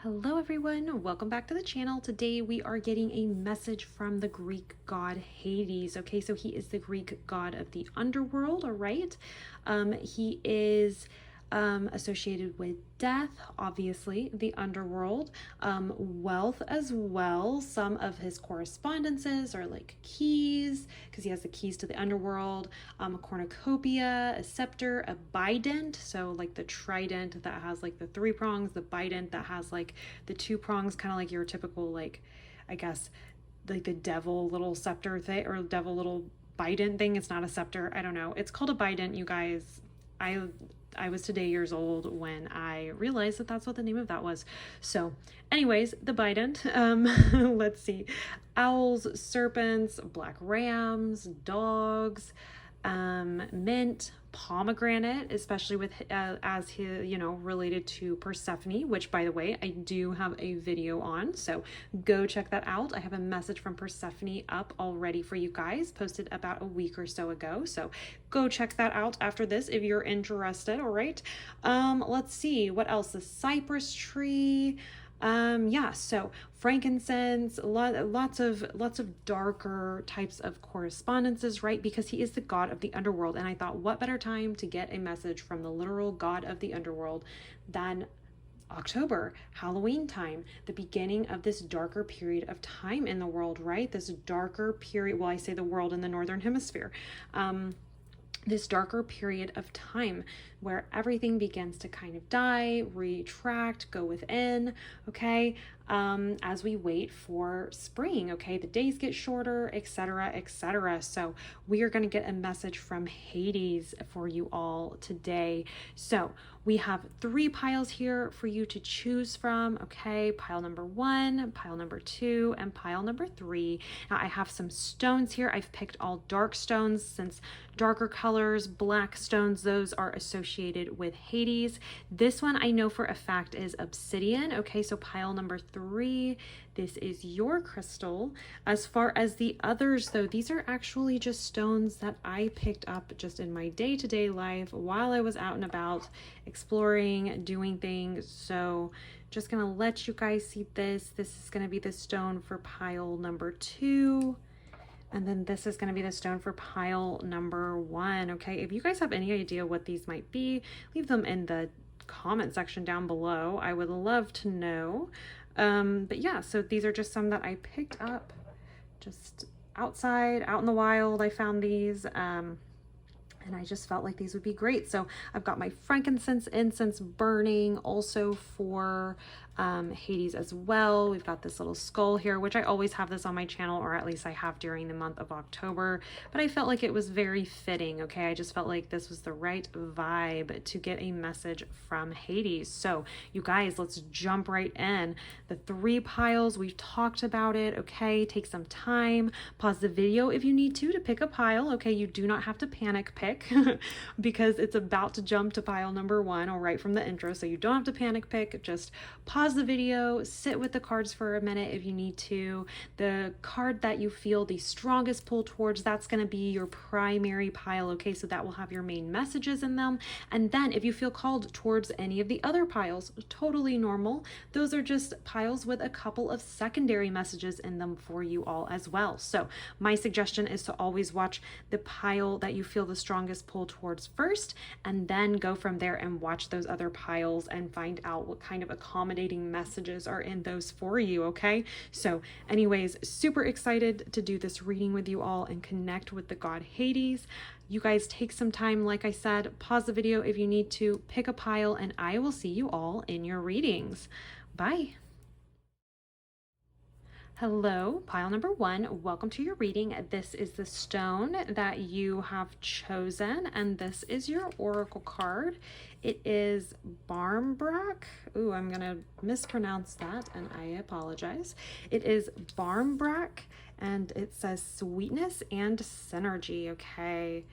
Hello everyone, welcome back to the channel. Today we are getting a message from the Greek god Hades. Okay, so he is the Greek god of the underworld, all right? He is associated with death, obviously, the underworld, wealth as well. Some of his correspondences are like keys, because he has the keys to the underworld, a cornucopia, a scepter, a bident, so like the trident that has like the three prongs, the bident that has like the two prongs, kind of like your typical, like, I guess, like the devil little scepter thing, or devil little bident thing. It's not a scepter, I don't know. It's called a bident, you guys. I was today years old when I realized that that's what the name of that was. So anyways, the bident, let's see, owls, serpents, black rams, dogs, mint, pomegranate, especially with as he, related to Persephone, which, by the way, I do have a video on, so go check that out. I have a message from Persephone up already for you guys, posted about a week or so ago, so go check that out after this if you're interested. All right, let's see what else. The cypress tree, yeah, so frankincense, lots of darker types of correspondences, right? Because he is the god of the underworld, and I thought, what better time to get a message from the literal god of the underworld than October, Halloween time, the beginning of this darker period of time in the world, right? This darker period, well, I say the world in the northern hemisphere, this darker period of time where everything begins to kind of die, retract, go within, okay, as we wait for spring, okay, the days get shorter, etc., etc. So we are going to get a message from Hades for you all today. So we have 3 piles here for you to choose from, okay, pile number 1, pile number 2, and pile number 3. Now I have some stones here. I've picked all dark stones, since darker colors, black stones, those are associated with Hades. This one I know for a fact is obsidian, okay, so pile number 3, this is your crystal. As far as the others though, these are actually just stones that I picked up just in my day-to-day life while I was out and about exploring, doing things. So just gonna let you guys see this. This is gonna be the stone for pile number 2. And then this is going to be the stone for pile number 1. Okay, if you guys have any idea what these might be, leave them in the comment section down below. I would love to know. But yeah, so these are just some that I picked up just outside, out in the wild. I found these. And I just felt like these would be great. So I've got my frankincense incense burning also for Hades as well. We've got this little skull here, which I always have this on my channel, or at least I have during the month of October, but I felt like it was very fitting. Okay, I just felt like this was the right vibe to get a message from Hades. So you guys, let's jump right in. The 3 piles, we've talked about it. Okay, take some time, pause the video if you need to pick a pile. Okay, you do not have to panic pick because it's about to jump to pile number 1, all right, from the intro, so you don't have to panic pick. Just pause the video, sit with the cards for a minute if you need to. The card that you feel the strongest pull towards, that's going to be your primary pile, okay, so that will have your main messages in them. And then if you feel called towards any of the other piles, totally normal. Those are just piles with a couple of secondary messages in them for you all as well. So my suggestion is to always watch the pile that you feel the strongest pull towards first, and then go from there and watch those other piles and find out what kind of accommodating messages are in those for you, okay? So anyways, super excited to do this reading with you all and connect with the god Hades. You guys take some time, like I said, pause the video if you need to, pick a pile, and I will see you all in your readings. Bye. Hello, pile number 1. Welcome to your reading. This is the stone that you have chosen, and this is your oracle card. It is Barmbrak. Ooh, I'm gonna mispronounce that, and I apologize. It is Barmbrak, and it says sweetness and synergy. Okay,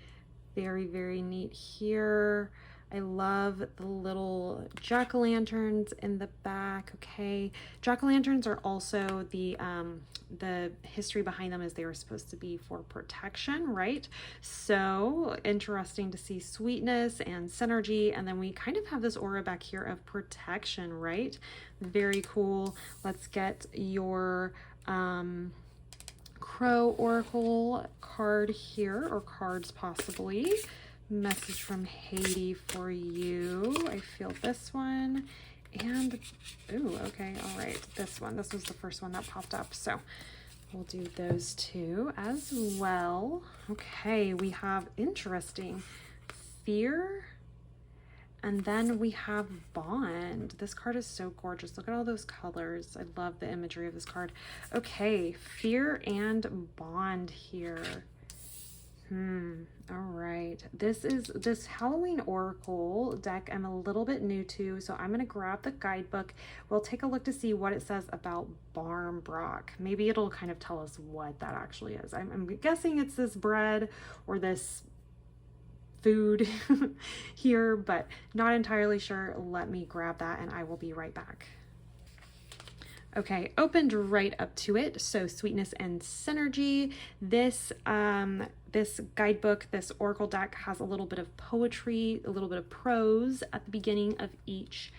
very, very neat here. I love the little jack-o'-lanterns in the back. Okay, jack-o'-lanterns are also the history behind them is they were supposed to be for protection, right? So interesting to see sweetness and synergy, and then we kind of have this aura back here of protection, right? Very cool. Let's get your Crow Oracle card here, or cards possibly. Message from Haiti for you. I feel this one. And, ooh, okay, all right. This one. This was the first one that popped up. So we'll do those two as well. Okay, we have interesting fear. And then we have bond. This card is so gorgeous. Look at all those colors. I love the imagery of this card. Okay, fear and bond here. All right. This Halloween Oracle deck I'm a little bit new to, so I'm going to grab the guidebook. We'll take a look to see what it says about Barmbrock. Maybe it'll kind of tell us what that actually is. I'm guessing it's this bread or this food here, but not entirely sure. Let me grab that and I will be right back. Okay, opened right up to it. So sweetness and synergy. This this guidebook, this oracle deck has a little bit of poetry, a little bit of prose at the beginning of each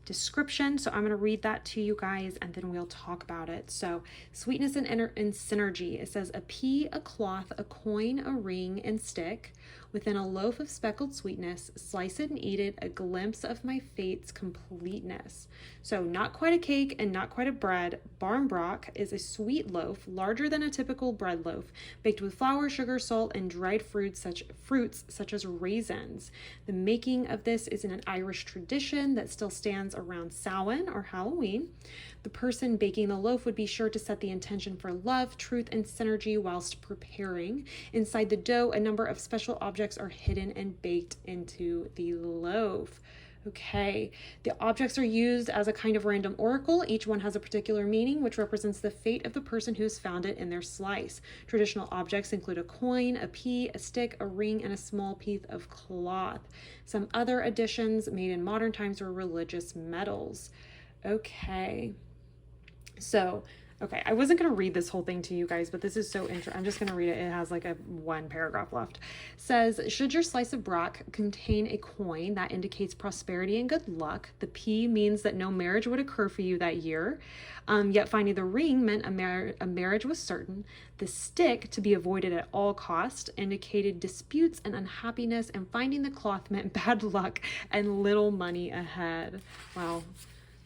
description. So I'm going to read that to you guys and then we'll talk about it. So sweetness and synergy. It says a pea, a cloth, a coin, a ring, and stick. Within a loaf of speckled sweetness, slice it and eat it, a glimpse of my fate's completeness. So not quite a cake and not quite a bread. Barmbrock is a sweet loaf, larger than a typical bread loaf, baked with flour, sugar, salt, and dried fruits such as raisins. The making of this is in an Irish tradition that still stands around Samhain or Halloween. The person baking the loaf would be sure to set the intention for love, truth, and synergy whilst preparing. Inside the dough, a number of special objects are hidden and baked into the loaf. Okay, the objects are used as a kind of random oracle. Each one has a particular meaning, which represents the fate of the person who has found it in their slice. Traditional objects include a coin, a pea, a stick, a ring, and a small piece of cloth. Some other additions made in modern times were religious medals. Okay. So, okay, I wasn't going to read this whole thing to you guys, but this is so interesting. I'm just going to read it. It has like one paragraph left. Says, should your slice of brock contain a coin that indicates prosperity and good luck, the P means that no marriage would occur for you that year. Yet finding the ring meant a marriage was certain. The stick, to be avoided at all cost, indicated disputes and unhappiness, and finding the cloth meant bad luck and little money ahead. Wow.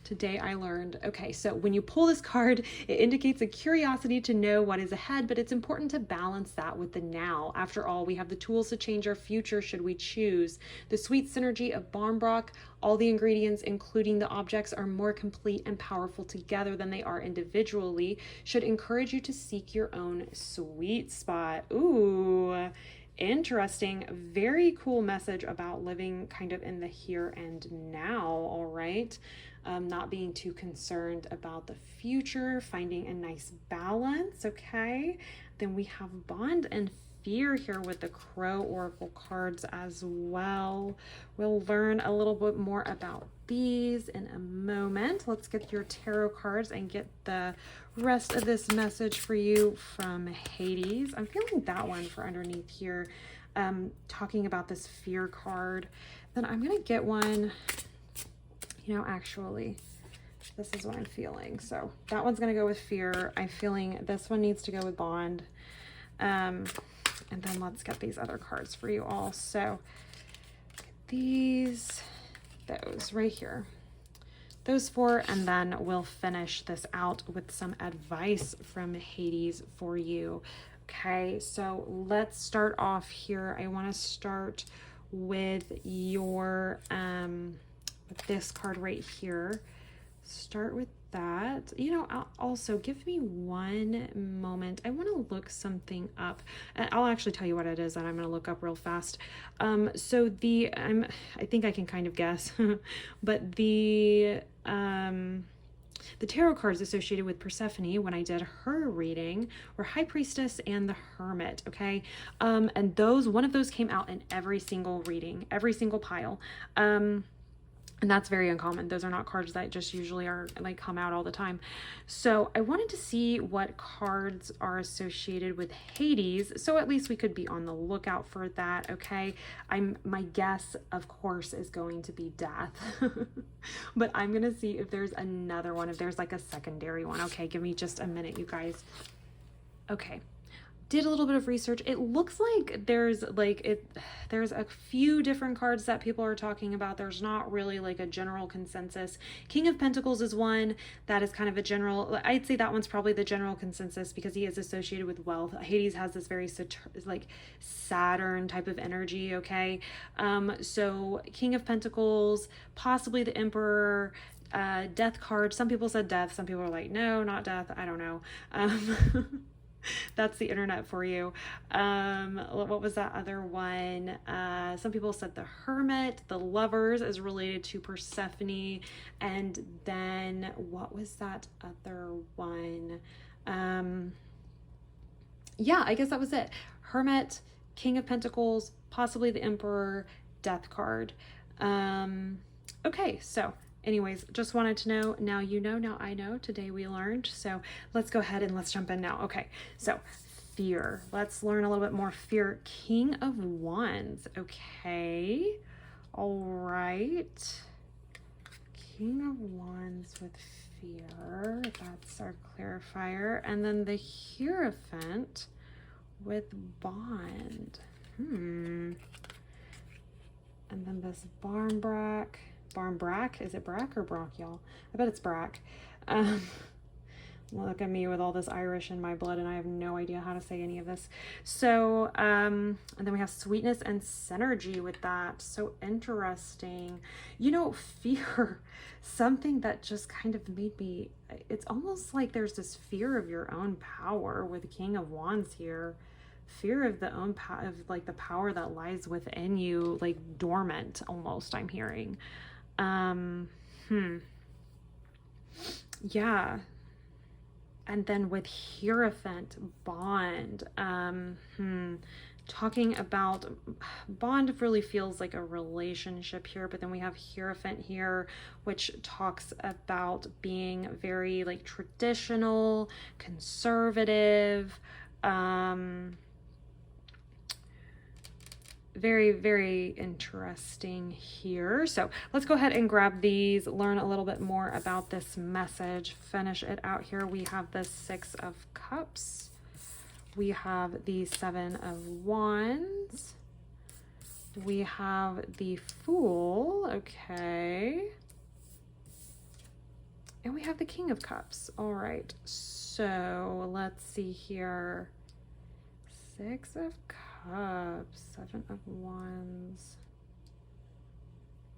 Today I learned, okay, so when you pull this card, it indicates a curiosity to know what is ahead, but it's important to balance that with the now. After all, we have the tools to change our future should we choose. The sweet synergy of Barmbrock, all the ingredients, including the objects, are more complete and powerful together than they are individually, should encourage you to seek your own sweet spot. Ooh. Interesting. Very cool message about living kind of in the here and now. All right. Not being too concerned about the future, finding a nice balance. Okay. Then we have bond and fear here with the Crow Oracle cards as well. We'll learn a little bit more about these in a moment. Let's get your tarot cards and get the rest of this message for you from Hades. I'm feeling that one for underneath here, talking about this fear card. Then I'm going to get one, you know, actually, this is what I'm feeling. So that one's going to go with fear. I'm feeling this one needs to go with bond. And then let's get these other cards for you all. So these, those right here, those four, and then we'll finish this out with some advice from Hades for you. Okay, so let's start off here. I want to start with your, with this card right here. Start with that. You know, also give me one moment. I want to look something up. I'll actually tell you what it is that I'm going to look up real fast. So I think I can kind of guess, but the The tarot cards associated with Persephone when I did her reading were High Priestess and the Hermit, okay? And one of those came out in every single reading, every single pile. And that's very uncommon. Those are not cards that just usually are like come out all the time. So I wanted to see what cards are associated with Hades. So at least we could be on the lookout for that. Okay. My guess, of course, is going to be death, but I'm going to see if there's another one, if there's like a secondary one. Okay. Give me just a minute, you guys. Okay. Did a little bit of research. It looks like there's a few different cards that people are talking about. There's not really like a general consensus. King of Pentacles is one that is kind of a general, I'd say that one's probably the general consensus because he is associated with wealth. Hades has this very like Saturn type of energy, okay? So King of Pentacles, possibly the Emperor, death card. Some people said death. Some people are like, no, not death. I don't know. That's the internet for you. What was that other one? Some people said the Hermit, the Lovers is related to Persephone. And then what was that other one? Yeah, I guess that was it. Hermit, King of Pentacles, possibly the Emperor, death card. Okay, so anyways, just wanted to know. Now you know, now I know. Today we learned. So let's go ahead and let's jump in now. Okay, so fear. Let's learn a little bit more fear. King of Wands. Okay. All right. King of Wands with fear. That's our clarifier. And then the Hierophant with bond. And then this Barmbrack. Is it Brack or Brock, y'all? I bet it's Brack. Look at me with all this Irish in my blood and I have no idea how to say any of this. So, and then we have sweetness and synergy with that. So interesting. You know, fear, something that just kind of made me, it's almost like there's this fear of your own power with King of Wands here. Fear of the own power, of like the power that lies within you, like dormant almost, I'm hearing. Yeah. And then with Hierophant, bond, talking about bond really feels like a relationship here, but then we have Hierophant here, which talks about being very like traditional, conservative, very, very interesting here. So let's go ahead and grab these, learn a little bit more about this message, finish it out here. We have the Six of Cups. We have the Seven of Wands. We have the Fool. Okay. And we have the King of Cups. All right. So let's see here. Six of Cups. Seven of Wands.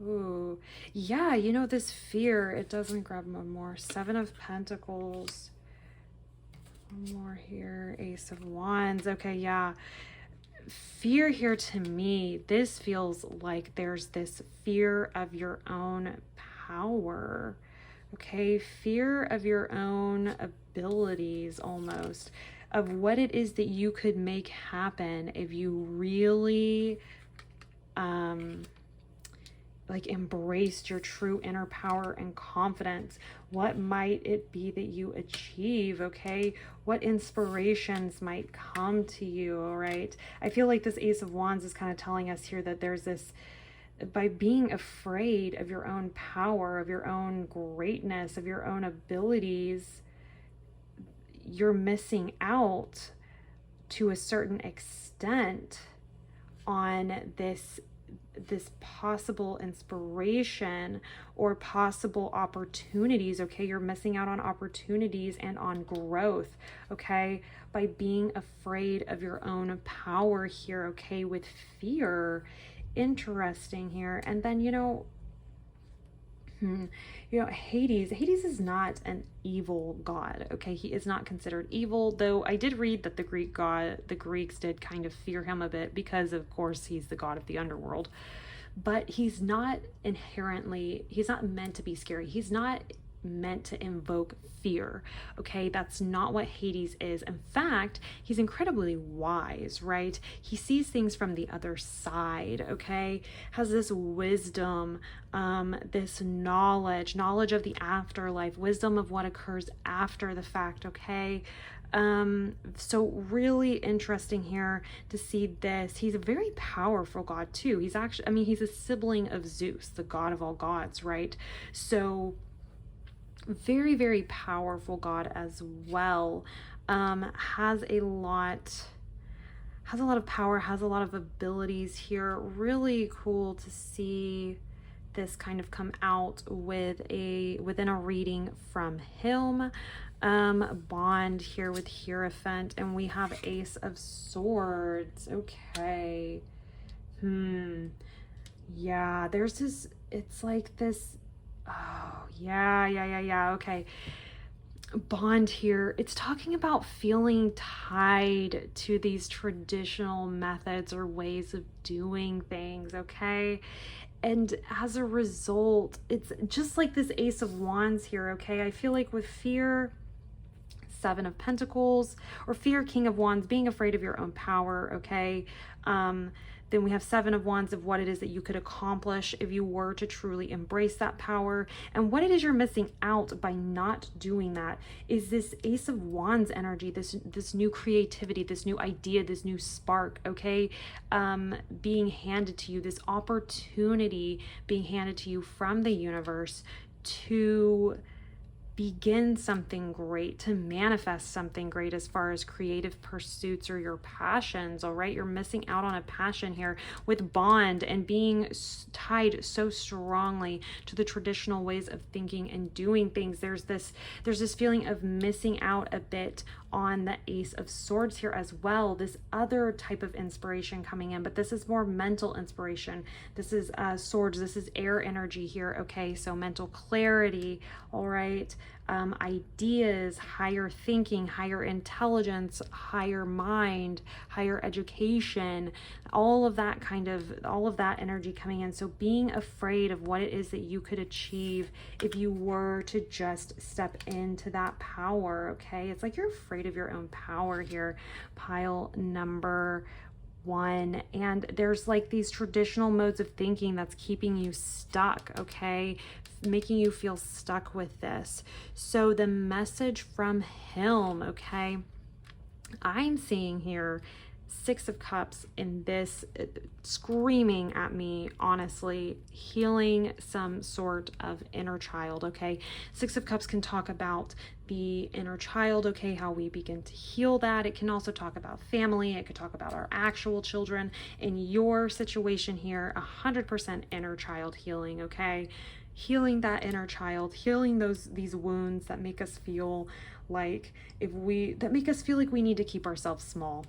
Ooh, yeah, you know, this fear, it doesn't grab one more. Seven of Pentacles. One more here. Ace of Wands. Okay, yeah. Fear here to me, this feels like there's this fear of your own power. Okay, fear of your own abilities almost. Of what it is that you could make happen if you really like embraced your true inner power and confidence. What might it be that you achieve? Okay, what inspirations might come to you? All right, I feel like this Ace of Wands is kind of telling us here that there's this, by being afraid of your own power, of your own greatness, of your own abilities, you're missing out to a certain extent on this possible inspiration or possible opportunities. Okay, you're missing out on opportunities and on growth, okay, by being afraid of your own power here. Okay, with fear. Interesting here. And then, you know, Hades is not an evil god. Okay, he is not considered evil, though I did read that the Greeks did kind of fear him a bit because, of course, he's the god of the underworld. But he's not meant to be scary. He's not meant to invoke fear. Okay, that's not what Hades is. In fact, he's incredibly wise, right? He sees things from the other side, okay? Has this wisdom, this knowledge of the afterlife, wisdom of what occurs after the fact, okay? So really interesting here to see this. He's a very powerful god too. He's actually, I mean, he's a sibling of Zeus, the god of all gods, right? So very, very powerful god as well. Has a lot of power, has a lot of abilities here. Really cool to see this kind of come out within a reading from him. Bond here with Hierophant, and we have Ace of Swords. Okay. Yeah, there's this, it's like this, oh, yeah, okay. Bond here, it's talking about feeling tied to these traditional methods or ways of doing things, okay? And as a result, it's just like this Ace of Wands here, okay? I feel like with fear, Seven of Pentacles, or fear, King of Wands, being afraid of your own power, okay? Then we have Seven of Wands of what it is that you could accomplish if you were to truly embrace that power. And what it is you're missing out by not doing that is this Ace of Wands energy, this new creativity, this new idea, this new spark, okay? Being handed to you, this opportunity being handed to you from the universe to begin something great, to manifest something great as far as creative pursuits or your passions. All right, you're missing out on a passion here with Bond and being tied so strongly to the traditional ways of thinking and doing things. There's this feeling of missing out a bit on the Ace of Swords here as well. This other type of inspiration coming in, but this is more mental inspiration. This is swords, this is air energy here, okay? So mental clarity, all right? Ideas, higher thinking, higher intelligence, higher mind, higher education, all of that energy coming in. So being afraid of what it is that you could achieve if you were to just step into that power, okay? It's like you're afraid of your own power here, pile number 1. And there's like these traditional modes of thinking that's keeping you stuck, okay? Making you feel stuck with this. So the message from him, okay? I'm seeing here Six of Cups in this, screaming at me, honestly, healing some sort of inner child, okay? Six of Cups can talk about the inner child, okay, how we begin to heal that. It can also talk about family. It could talk about our actual children. In your situation here, 100% inner child healing, okay? Healing that inner child, healing these wounds that make us feel like that make us feel like we need to keep ourselves small.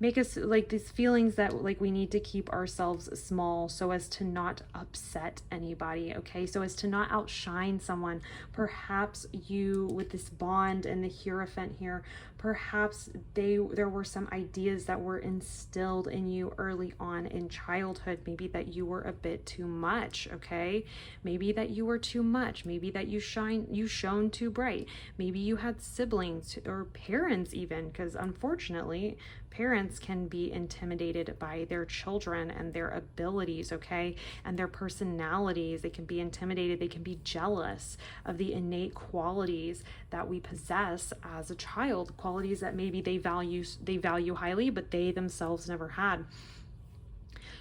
Make us like these feelings that like we need to keep ourselves small so as to not upset anybody, okay? So as to not outshine someone. Perhaps you, with this Bond and the Hierophant here, perhaps there were some ideas that were instilled in you early on in childhood. Maybe that you were a bit too much, okay? Maybe that you were too much. Maybe that you shone too bright. Maybe you had siblings or parents even, because unfortunately, parents can be intimidated by their children and their abilities, okay? And their personalities. They can be intimidated. They can be jealous of the innate qualities that we possess as a child, qualities that maybe they value highly, but they themselves never had.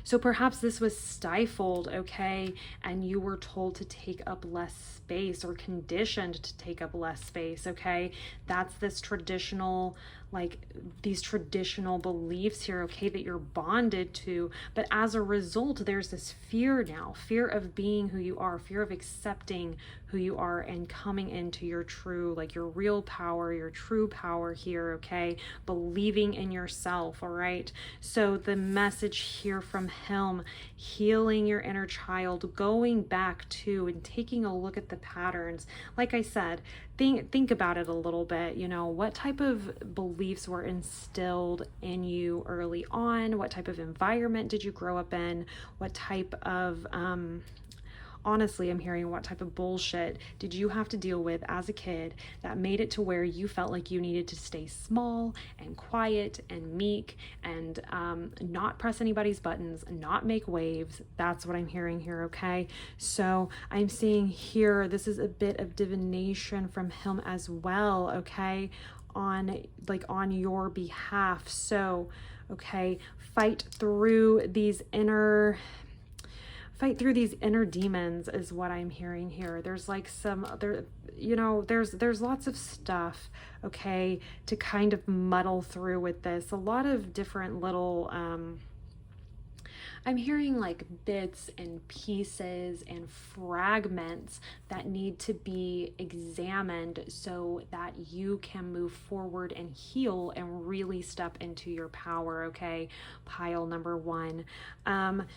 So perhaps this was stifled, okay, and you were told to take up less space or conditioned to take up less space, okay? That's this traditional, like these traditional beliefs here, okay, that you're bonded to. But as a result, there's this fear now, fear of being who you are, fear of accepting who you are and coming into your true, like your real power, your true power here, okay? Believing in yourself, all right? So the message here from him, healing your inner child, going back to and taking a look at the patterns. Like I said, think about it a little bit, you know, what type of beliefs were instilled in you early on? What type of environment did you grow up in? What type of honestly, I'm hearing, what type of bullshit did you have to deal with as a kid that made it to where you felt like you needed to stay small and quiet and meek and not press anybody's buttons, not make waves? That's what I'm hearing here, okay? So I'm seeing here, this is a bit of divination from him as well, okay? On your behalf. So, okay, fight through these inner demons is what I'm hearing here. There's like there's lots of stuff, okay, to kind of muddle through with this. A lot of different little I'm hearing like bits and pieces and fragments that need to be examined so that you can move forward and heal and really step into your power, okay? Pile number one.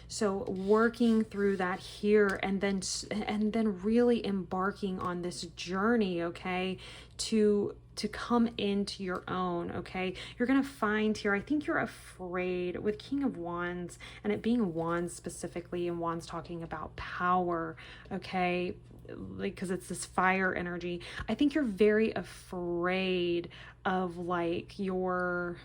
So working through that here and then really embarking on this journey, okay, to come into your own, okay? You're going to find here, I think you're afraid with King of Wands, and it being wands specifically, and wands talking about power, okay? Like, because it's this fire energy. I think you're very afraid of like your,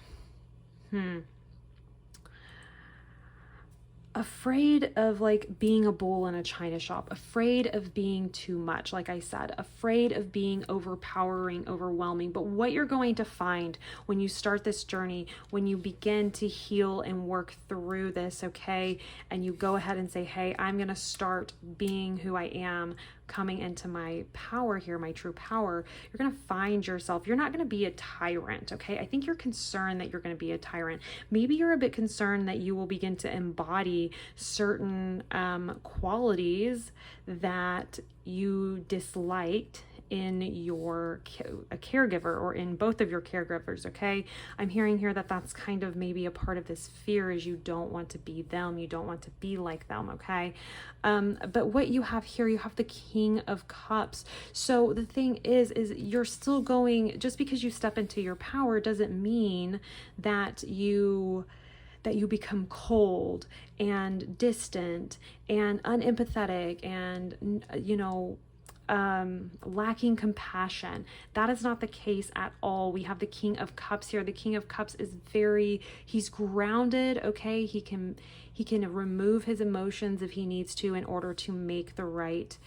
afraid of like being a bull in a china shop, afraid of being too much, like I said, afraid of being overpowering, overwhelming. But what you're going to find when you start this journey, when you begin to heal and work through this, okay, and you go ahead and say, hey, I'm going to start being who I am, coming into my power here, my true power, you're going to find yourself, you're not going to be a tyrant, okay? I think you're concerned that you're going to be a tyrant. Maybe you're a bit concerned that you will begin to embody certain qualities that you disliked in your a caregiver, or in both of your caregivers, okay? I'm hearing here that that's kind of maybe a part of this fear, is you don't want to be them, you don't want to be like them, okay? But what you have here, you have the King of Cups. So the thing is you're still going, just because you step into your power doesn't mean that you become cold and distant and unempathetic and, lacking compassion. That is not the case at all. We have the King of Cups here. The King of Cups is he's grounded, okay? He can remove his emotions if he needs to in order to make the right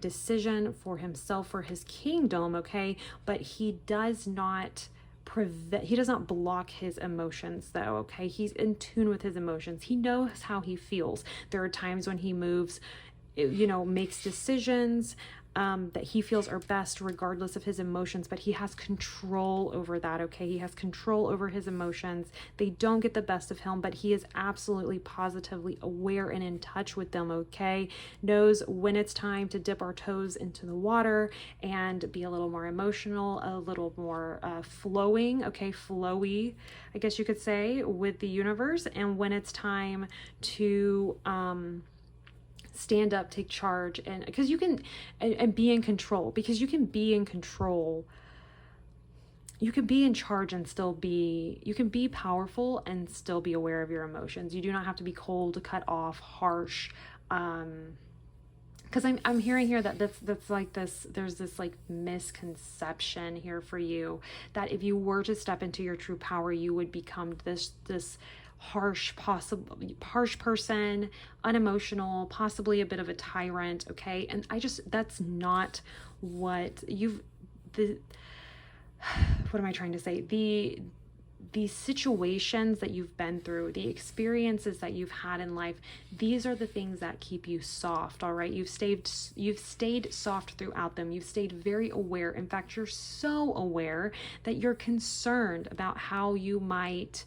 decision for himself, for his kingdom, okay? But he does not block his emotions though, okay? He's in tune with his emotions. He knows how he feels. There are times when he moves, makes decisions that he feels are best regardless of his emotions, but he has control over that, okay? He has control over his emotions. They don't get the best of him, but he is absolutely positively aware and in touch with them, okay? Knows when it's time to dip our toes into the water and be a little more emotional, a little more flowing, okay? Flowy, I guess you could say, with the universe, and when it's time to stand up, take charge, and because you can and be in control, because you can be in control, you can be in charge and you can be powerful and still be aware of your emotions. You do not have to be cold, cut off, harsh, because I'm hearing here that that's like this, there's this like misconception here for you that if you were to step into your true power, you would become this harsh person, unemotional, possibly a bit of a tyrant, okay? And that's not what what am I trying to say? The situations that you've been through, the experiences that you've had in life, these are the things that keep you soft, all right? You've stayed soft throughout them. You've stayed very aware. In fact, you're so aware that you're concerned about how you might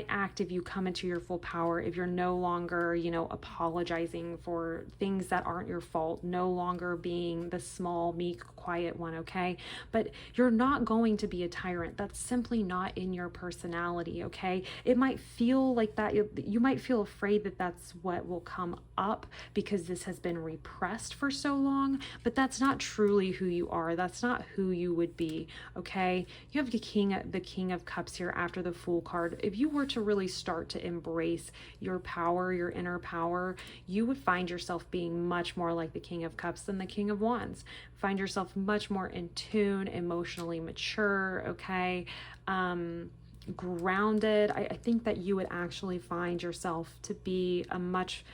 act if you come into your full power, if you're no longer, apologizing for things that aren't your fault, no longer being the small, meek, quiet one, okay? But you're not going to be a tyrant. That's simply not in your personality, okay? It might feel like that. You might feel afraid that that's what will come up because this has been repressed for so long, but that's not truly who you are. That's not who you would be, okay? You have the King of Cups here after the Fool card. if you were to really start to embrace your power, your inner power, you would find yourself being much more like the King of Cups than the King of Wands. Find yourself much more in tune, emotionally mature, okay? Grounded. I think that you would actually find yourself to be a much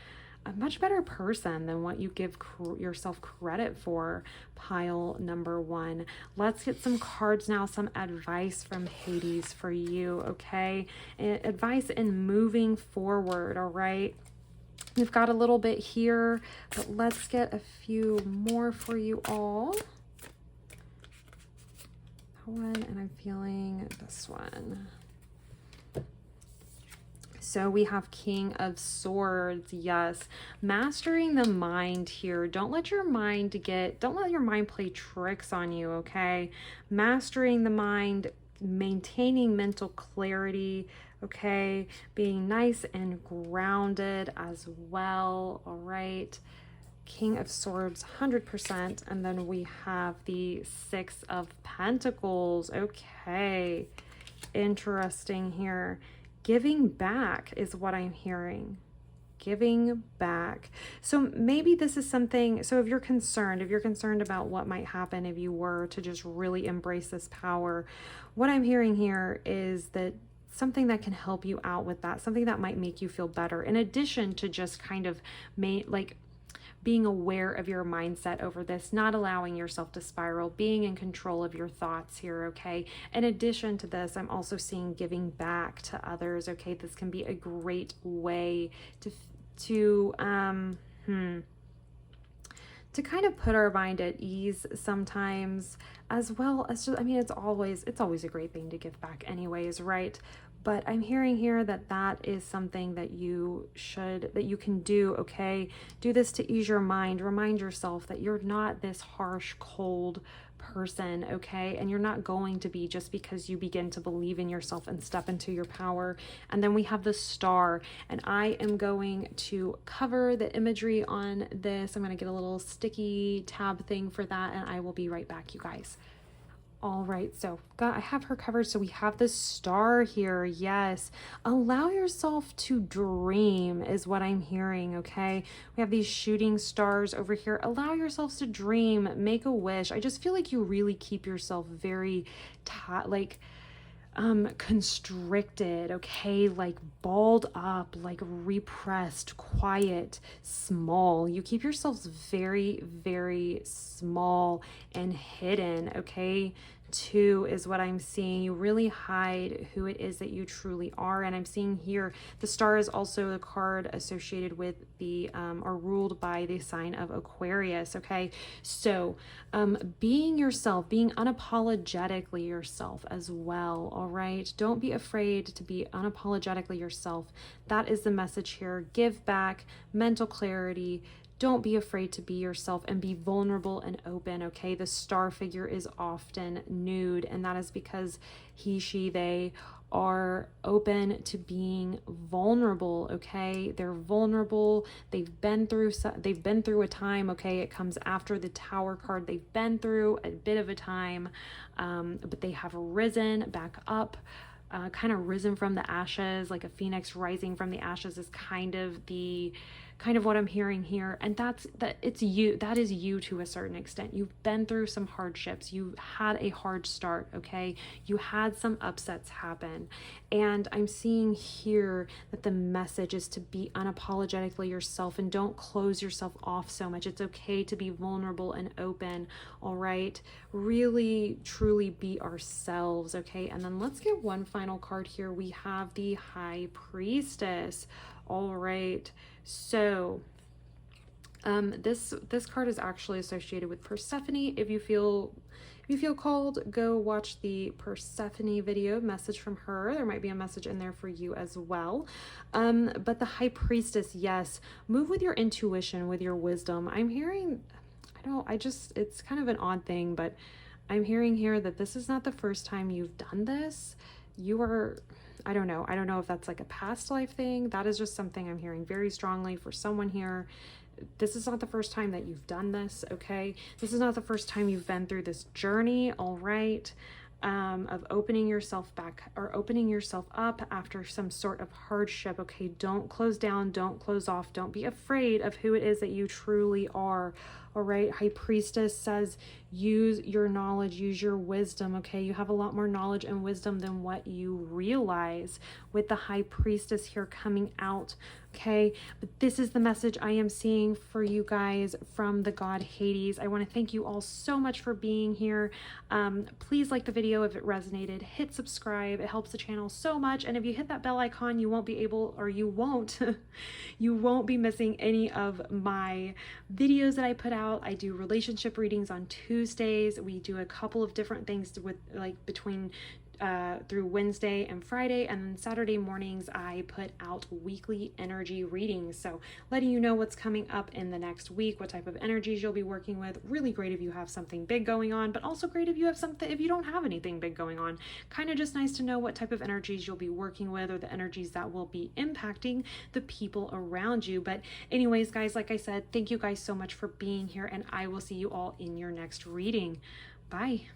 better person than what you give yourself credit for, pile number one. Let's get some cards now, some advice from Hades for you, okay? Advice in moving forward, all right? We've got a little bit here, but let's get a few more for you all. That one, and I'm feeling this one. So we have King of Swords, yes. Mastering the mind here. Don't let your mind play tricks on you, okay? Mastering the mind, maintaining mental clarity, okay? Being nice and grounded as well, all right? King of Swords, 100%. And then we have the Six of Pentacles, okay. Interesting here. Giving back is what I'm hearing. Giving back. So maybe this is something, so if you're concerned about what might happen if you were to just really embrace this power, what I'm hearing here is that something that can help you out with that, something that might make you feel better, in addition to just kind of being aware of your mindset over this, not allowing yourself to spiral, being in control of your thoughts here, okay? In addition to this, I'm also seeing giving back to others, okay? This can be a great way to kind of put our mind at ease sometimes, as well as just, I mean, it's always a great thing to give back anyways, right? But I'm hearing here that that is something that you can do, okay? Do this to ease your mind. Remind yourself that you're not this harsh, cold person, okay? And you're not going to be just because you begin to believe in yourself and step into your power. And then we have the Star, and I am going to cover the imagery on this. I'm going to get a little sticky tab thing for that, and I will be right back, you guys. All right, so I have her covered. So we have the Star here. Yes. Allow yourself to dream is what I'm hearing, okay? We have these shooting stars over here. Allow yourselves to dream, make a wish. I just feel like you really keep yourself very constricted, okay? Like balled up, like repressed, quiet, small. You keep yourselves very, very small and hidden, okay? Two is what I'm seeing. You really hide who it is that you truly are. And I'm seeing here, the Star is also the card associated with the, or ruled by the sign of Aquarius, okay? So being yourself, being unapologetically yourself as well, all right? Don't be afraid to be unapologetically yourself. That is the message here. Give back, mental clarity. Don't be afraid to be yourself and be vulnerable and open, okay? The Star figure is often nude, and that is because he, she, they are open to being vulnerable, okay? They're vulnerable. They've been through a time, okay? It comes after the Tower card. They've been through a bit of a time, but they have risen back up. Kind of risen from the ashes, like a phoenix rising from the ashes is kind of what I'm hearing here. And that is you to a certain extent. You've been through some hardships. You had a hard start, okay? You had some upsets happen. And I'm seeing here that the message is to be unapologetically yourself and don't close yourself off so much. It's okay to be vulnerable and open, all right? Really, truly be ourselves, okay? And then let's get one final card here. We have the High Priestess. All right, so this card is actually associated with Persephone. If you feel called, go watch the Persephone video, message from her. There might be a message in there for you as well. But the High Priestess, move with your intuition, with your wisdom. I'm hearing, it's kind of an odd thing, but I'm hearing here that this is not the first time you've done this. I don't know if that's like a past life thing. That is just something I'm hearing very strongly for someone here. This is not the first time that you've done this, okay? This is not the first time you've been through this journey, all right? of opening yourself back or opening yourself up after some sort of hardship. Okay, don't close down, don't close off, don't be afraid of who it is that you truly are. All right, High Priestess says, use your knowledge, use your wisdom. Okay, you have a lot more knowledge and wisdom than what you realize with the High Priestess here coming out. Okay, but this is the message I am seeing for you guys from the god Hades. I want to thank you all so much for being here. Please like the video if it resonated. Hit subscribe. It helps the channel so much. And if you hit that bell icon, you won't be able, or you won't, you won't be missing any of my videos that I put out. I do relationship readings on Tuesdays. We do a couple of different things with between through Wednesday and Friday, and then Saturday mornings I put out weekly energy readings, so letting you know what's coming up in the next week, what type of energies you'll be working with. Really great if you have something big going on, but also great if you have something, if you don't have anything big going on. Kind of just nice to know what type of energies you'll be working with, or the energies that will be impacting the people around you. But anyways, guys, like I said, thank you guys so much for being here, and I will see you all in your next reading. Bye.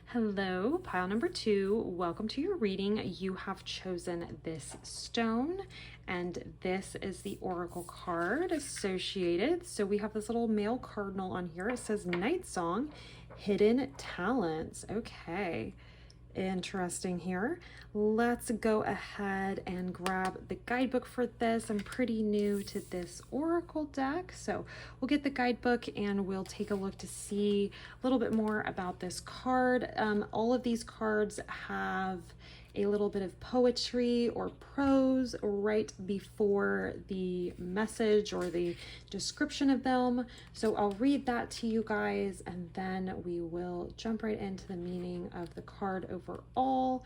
Hello, pile number 2. Welcome to your reading. You have chosen this stone, and this is the oracle card associated. So we have this little male cardinal on here. It says Night Song, Hidden Talents. Okay, interesting here. Let's go ahead and grab the guidebook for this. I'm pretty new to this oracle deck, so we'll get the guidebook and we'll take a look to see a little bit more about this card. All of these cards have a little bit of poetry or prose right before the message or the description of them. So I'll read that to you guys, and then we will jump right into the meaning of the card overall,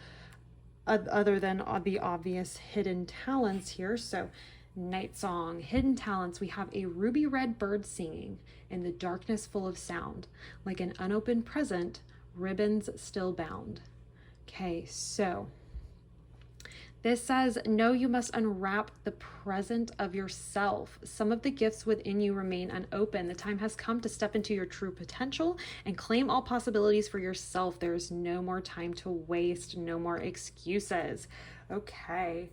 other than the obvious hidden talents here. So Night Song, hidden talents. We have a ruby red bird singing in the darkness full of sound, like an unopened present, ribbons still bound. Okay, so this says, no, you must unwrap the present of yourself. Some of the gifts within you remain unopened. The time has come to step into your true potential and claim all possibilities for yourself. There is no more time to waste, no more excuses. Okay,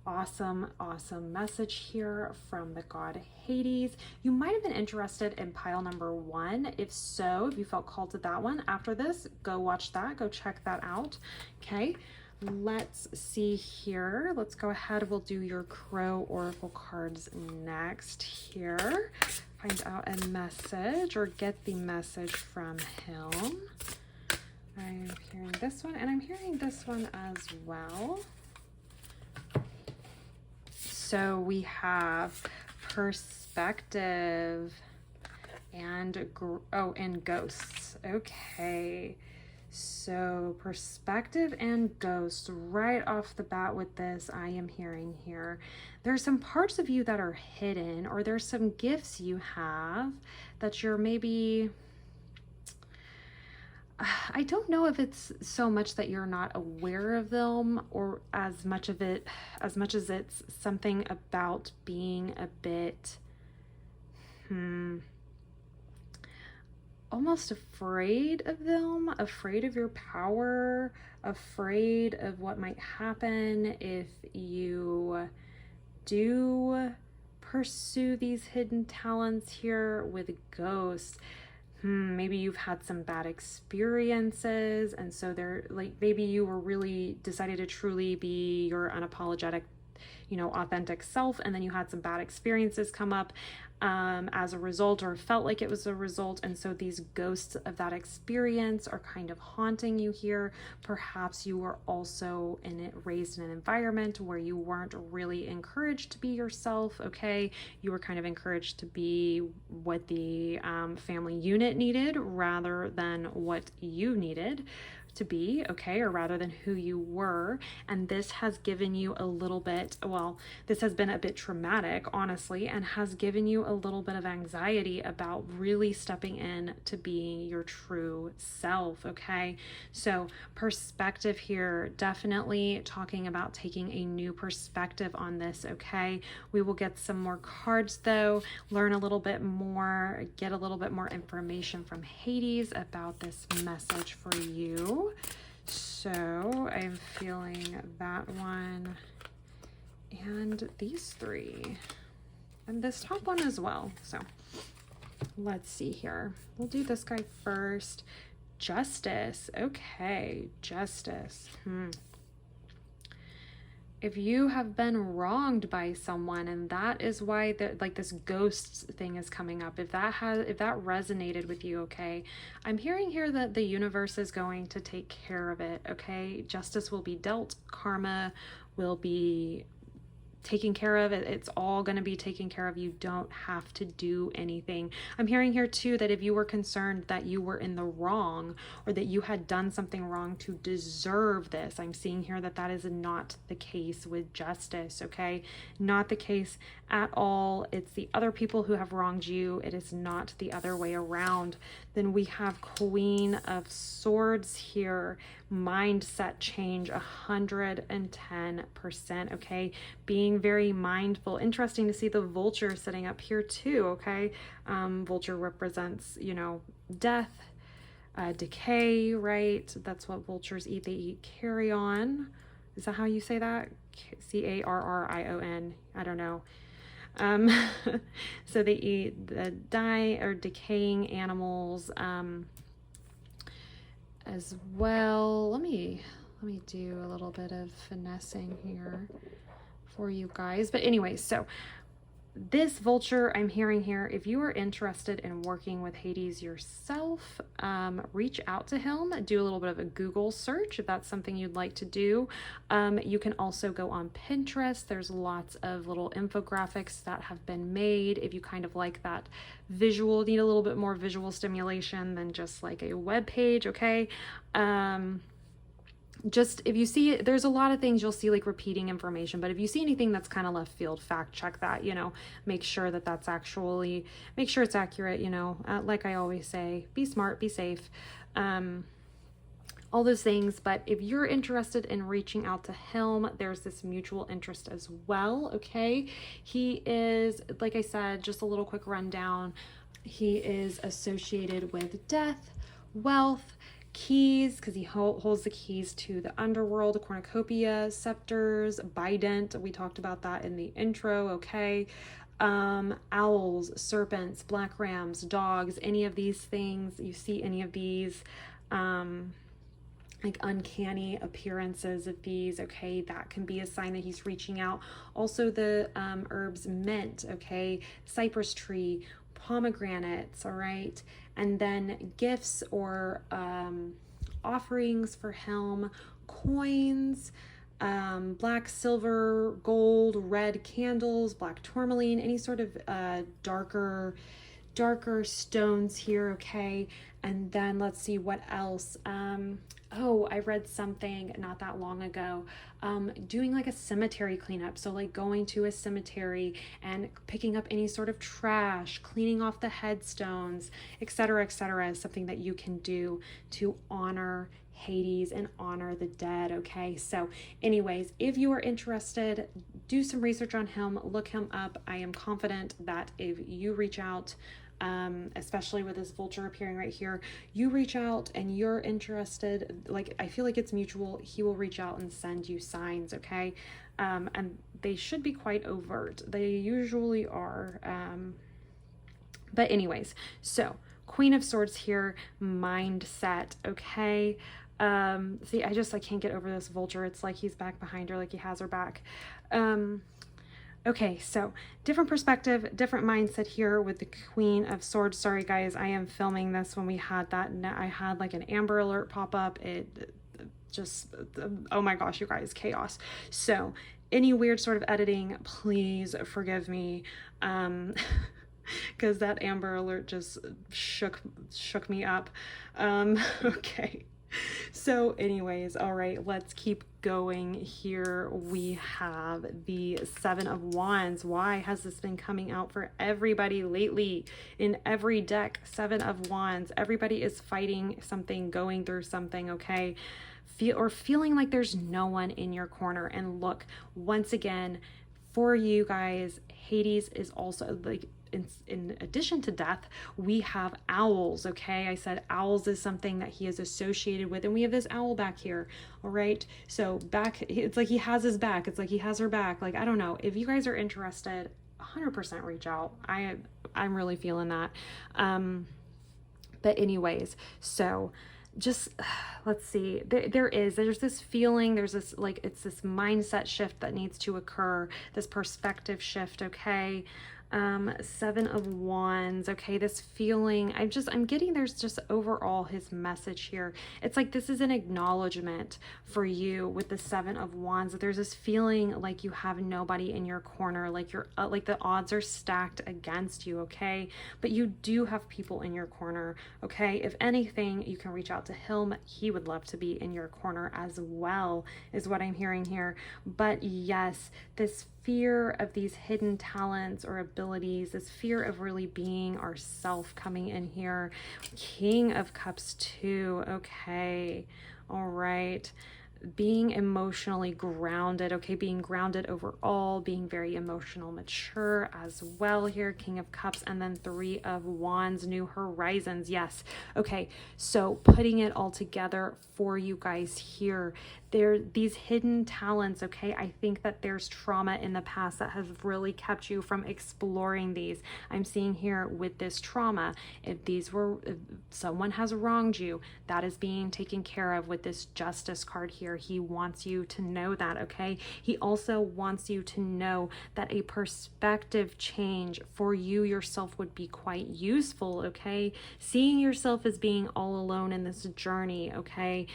awesome, awesome message here from the god Hades. You might have been interested in pile number 1. If so, if you felt called to that one, after this, go watch that, go check that out. Okay. Let's see here. Let's go ahead. We'll do your Crow Oracle cards next here. Find out a message or get the message from him. I'm hearing this one, and I'm hearing this one as well. So we have perspective and ghosts. Okay. So perspective and ghosts right off the bat with this, I am hearing here. There's some parts of you that are hidden, or there's some gifts you have that you're maybe, I don't know if it's so much that you're not aware of them, or as much as it's something about being a bit, almost afraid of them, afraid of your power, afraid of what might happen if you do pursue these hidden talents here with ghosts. Maybe you've had some bad experiences, and so they're like, maybe you were really decided to truly be your unapologetic, authentic self, and then you had some bad experiences come up as a result, or felt like it was a result, and so these ghosts of that experience are kind of haunting you here. Perhaps you were also raised in an environment where you weren't really encouraged to be yourself. Okay, you were kind of encouraged to be what the family unit needed rather than what you needed to be, okay, or rather than who you were. And this has given you a little bit, well, this has been a bit traumatic, honestly, and has given you a little bit of anxiety about really stepping in to being your true self, okay? So perspective here, definitely talking about taking a new perspective on this, okay? We will get some more cards though, learn a little bit more, get a little bit more information from Hades about this message for you. So I'm feeling that one and these three and this top one as well. So let's see here. We'll do this guy first. Justice. Okay, justice. If you have been wronged by someone, and that is why this ghost thing is coming up, if that resonated with you, okay, I'm hearing here that the universe is going to take care of it, okay? Justice will be dealt, karma will be taken care of. It's all going to be taken care of. You don't have to do anything. I'm hearing here too that if you were concerned that you were in the wrong or that you had done something wrong to deserve this, I'm seeing here that that is not the case with justice, okay? Not the case at all. It's the other people who have wronged you. It is not the other way around. Then we have Queen of Swords here. Mindset change 110%, okay? Being very mindful. Interesting to see the vulture sitting up here too, okay? Vulture represents, you know, death, decay, right? That's what vultures eat. They eat carrion. Is that how you say that? Carrion. I don't know. So they eat the decaying animals as well. Let me do a little bit of finessing here for you guys. But anyway, so this vulture, I'm hearing here, if you are interested in working with Hades yourself, reach out to him, do a little bit of a Google search if that's something you'd like to do. You can also go on Pinterest. There's lots of little infographics that have been made. If you kind of like that visual, need a little bit more visual stimulation than just like a web page, okay? Just if you see, there's a lot of things you'll see like repeating information, but if you see anything that's kind of left field, fact check that, you know, make sure that that's actually, make sure it's accurate, you know, like I always say, be smart, be safe, all those things. But if you're interested in reaching out to him, there's this mutual interest as well, okay? He is, like I said, just a little quick rundown. He is associated with death, wealth, keys, because he holds the keys to the underworld, cornucopia, scepters, bident. We talked about that in the intro, okay? Owls, serpents, black rams, dogs, any of these things, you see any of these, like uncanny appearances of these, okay, that can be a sign that he's reaching out. Also the herbs mint, okay, cypress tree, pomegranates, all right, and then gifts or offerings for him, coins, black, silver, gold, red candles, black tourmaline, any sort of darker stones here, okay? And then let's see what else. Oh, I read something not that long ago, doing like a cemetery cleanup. So like going to a cemetery and picking up any sort of trash, cleaning off the headstones, etc., is something that you can do to honor Hades and honor the dead, okay? So anyways, if you are interested, do some research on him, look him up. I am confident that if you reach out, especially with this vulture appearing right here, you reach out and you're interested, like I feel like it's mutual, he will reach out and send you signs, okay? And they should be quite overt. They usually are. But anyways, so Queen of Swords here, mindset, okay? See, I can't get over this vulture. It's like he's back behind her, like he has her back. Okay, so different perspective, different mindset here with the Queen of Swords. Sorry guys, I am filming this when we had that. I had like an Amber Alert pop up. It just, oh my gosh, you guys, chaos. So any weird sort of editing, please forgive me. Because that Amber Alert just shook me up. Okay. So anyways, all right, let's keep going here. We have the Seven of Wands. Why has this been coming out for everybody lately? In every deck, Seven of Wands. Everybody is fighting something, going through something, okay? Feeling like there's no one in your corner. And look, once again, for you guys, Hades is also like, in addition to death, we have owls, okay? I said owls is something that he is associated with, and we have this owl back here, all right? So back, it's like he has his back. It's like he has her back. Like, I don't know. If you guys are interested, 100% reach out. I'm really feeling that. But anyways, so just let's see, there's this feeling, there's this, like, it's this mindset shift that needs to occur, this perspective shift, okay? Seven of Wands, okay, this feeling, I'm getting, there's just overall his message here. It's like this is an acknowledgement for you with the Seven of Wands, that there's this feeling like you have nobody in your corner, like you're like the odds are stacked against you, okay? But you do have people in your corner, okay? If anything, you can reach out to him. He would love to be in your corner as well, is what I'm hearing here. But yes, this fear of these hidden talents or abilities, this fear of really being ourself coming in here. King of Cups too, okay, all right. Being emotionally grounded, okay, being grounded overall, being very emotional mature as well here, King of Cups, and then Three of Wands, new horizons. Yes, okay, so putting it all together for you guys here, these hidden talents, okay? I think that there's trauma in the past that has really kept you from exploring these. I'm seeing here with this trauma, if someone has wronged you, that is being taken care of with this Justice card here. He wants you to know that, okay? He also wants you to know that a perspective change for you yourself would be quite useful, okay? Seeing yourself as being all alone in this journey, okay?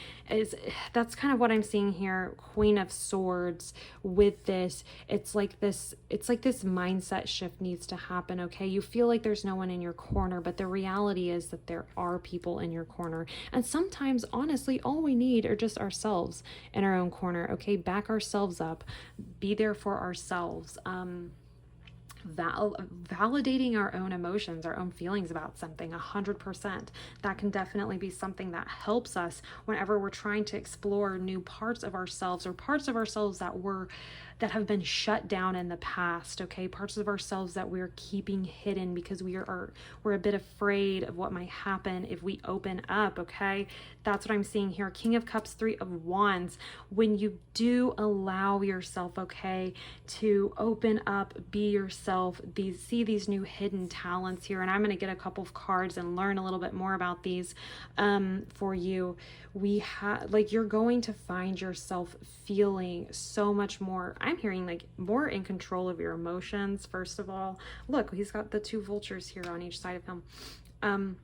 That's kind of what I'm seeing here. Queen of Swords with this, it's like this mindset shift needs to happen, okay? You feel like there's no one in your corner, but the reality is that there are people in your corner. And sometimes, honestly, all we need are just ourselves in our own corner, okay? Back ourselves up, be there for ourselves. Validating our own emotions, our own feelings about something, 100%. That can definitely be something that helps us whenever we're trying to explore new parts of ourselves, or parts of ourselves that have been shut down in the past, okay? Parts of ourselves that we're keeping hidden because we're a bit afraid of what might happen if we open up, okay? That's what I'm seeing here. King of Cups, Three of Wands. When you do allow yourself, okay, to open up, be yourself, see these new hidden talents here, and I'm going to get a couple of cards and learn a little bit more about these for you. You're going to find yourself feeling so much more, I'm hearing, like, more in control of your emotions. First of all, look, he's got the two vultures here on each side of him.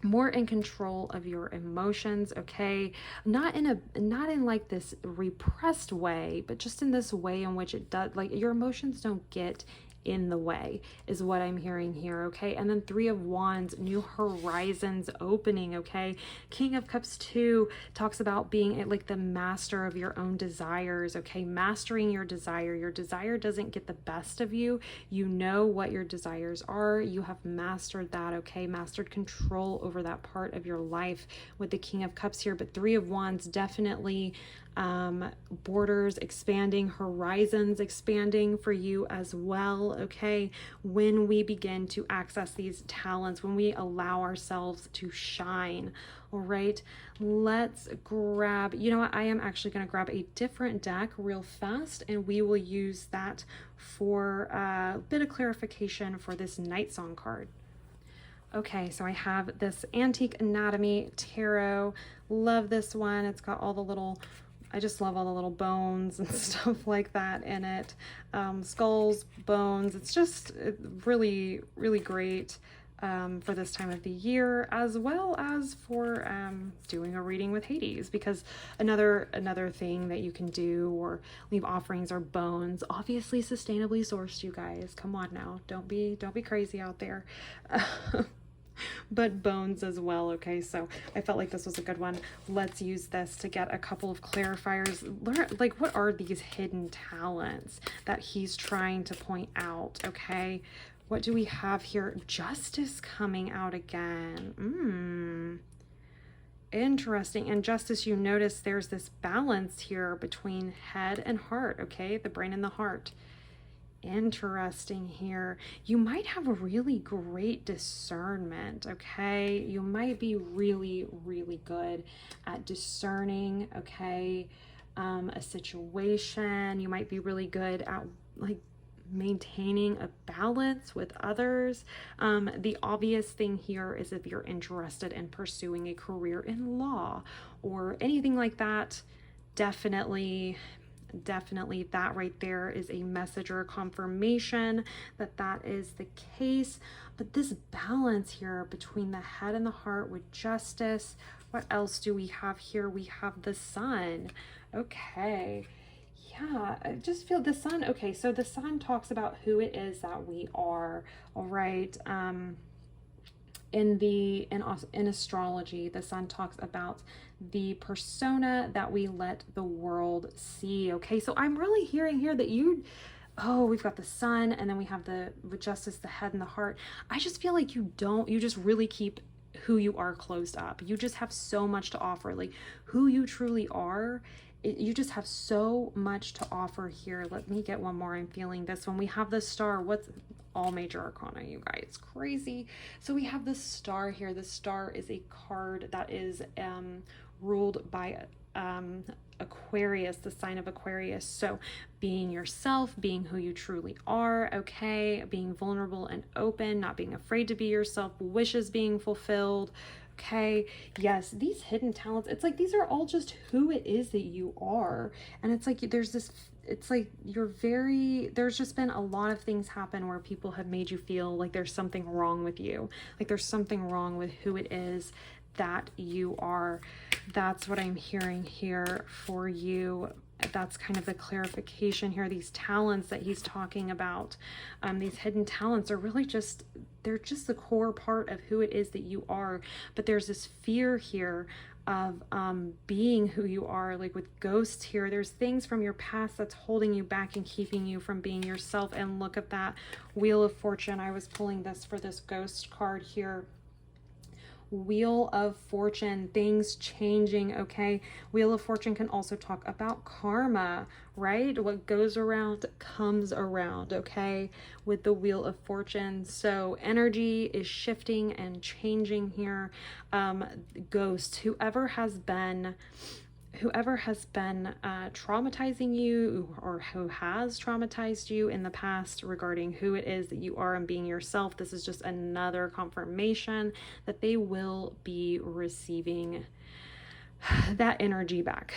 More in control of your emotions, okay? Not in like this repressed way, but just in this way in which it does, like, your emotions don't get in the way, is what I'm hearing here, okay? And then Three of Wands, new horizons opening, okay? King of Cups 2 talks about being like the master of your own desires, okay? Mastering your desire. Your desire doesn't get the best of you. You know what your desires are. You have mastered that, okay? Mastered control over that part of your life with the King of Cups here. But Three of Wands, definitely borders expanding, horizons expanding for you as well, okay? When we begin to access these talents, when we allow ourselves to shine, all right? Let's grab, you know what, I am actually going to grab a different deck real fast, and we will use that for a bit of clarification for this Night Song card. Okay, so I have this Antique Anatomy Tarot. Love this one. It's got all the little, I just love all the little bones and stuff like that in it. Skulls, bones. It's just really, really great for this time of the year, as well as for doing a reading with Hades, because another thing that you can do or leave offerings are bones, obviously sustainably sourced, you guys. Come on now, don't be crazy out there. but bones as well. Okay, so I felt like this was a good one. Let's use this to get a couple of clarifiers. Like, what are these hidden talents that he's trying to point out? Okay, what do we have here? Justice coming out again. Interesting. And justice, you notice there's this balance here between head and heart. Okay, the brain and the heart. Interesting here. You might have a really great discernment, okay? You might be really, really good at discerning, okay, a situation. You might be really good at like maintaining a balance with others. The obvious thing here is if you're interested in pursuing a career in law or anything like that, definitely that right there is a message or a confirmation that that is the case. But this balance here between the head and the heart with justice, what else do we have here? We have the sun. Okay, yeah, I just feel the sun. Okay, so the sun talks about who it is that we are. All right, in astrology, the sun talks about the persona that we let the world see. Okay, so I'm really hearing here that we've got the sun, and then we have with justice, the head and the heart. I just feel like you just really keep who you are closed up. You just have so much to offer, like who you truly are. You just have so much to offer here. Let me get one more. I'm feeling this one. We have the star. What's all major arcana, you guys? Crazy. So we have the star here. The star is a card that is ruled by Aquarius, the sign of Aquarius. So being yourself, being who you truly are, okay, being vulnerable and open, not being afraid to be yourself, wishes being fulfilled. Okay, yes, these hidden talents, it's like these are all just who it is that you are. And it's like there's just been a lot of things happen where people have made you feel like there's something wrong with you, like there's something wrong with who it is that you are. That's what I'm hearing here for you. That's kind of the clarification here. These talents that he's talking about, these hidden talents are really they're just the core part of who it is that you are. But there's this fear here of being who you are. Like with ghosts here, there's things from your past that's holding you back and keeping you from being yourself. And look at that Wheel of Fortune. I was pulling this for this ghost card here. Wheel of Fortune, things changing. Okay, Wheel of Fortune can also talk about karma, right? What goes around comes around, okay, with the Wheel of Fortune. So energy is shifting and changing here. Ghosts, whoever has been traumatizing you, or who has traumatized you in the past regarding who it is that you are and being yourself, this is just another confirmation that they will be receiving that energy back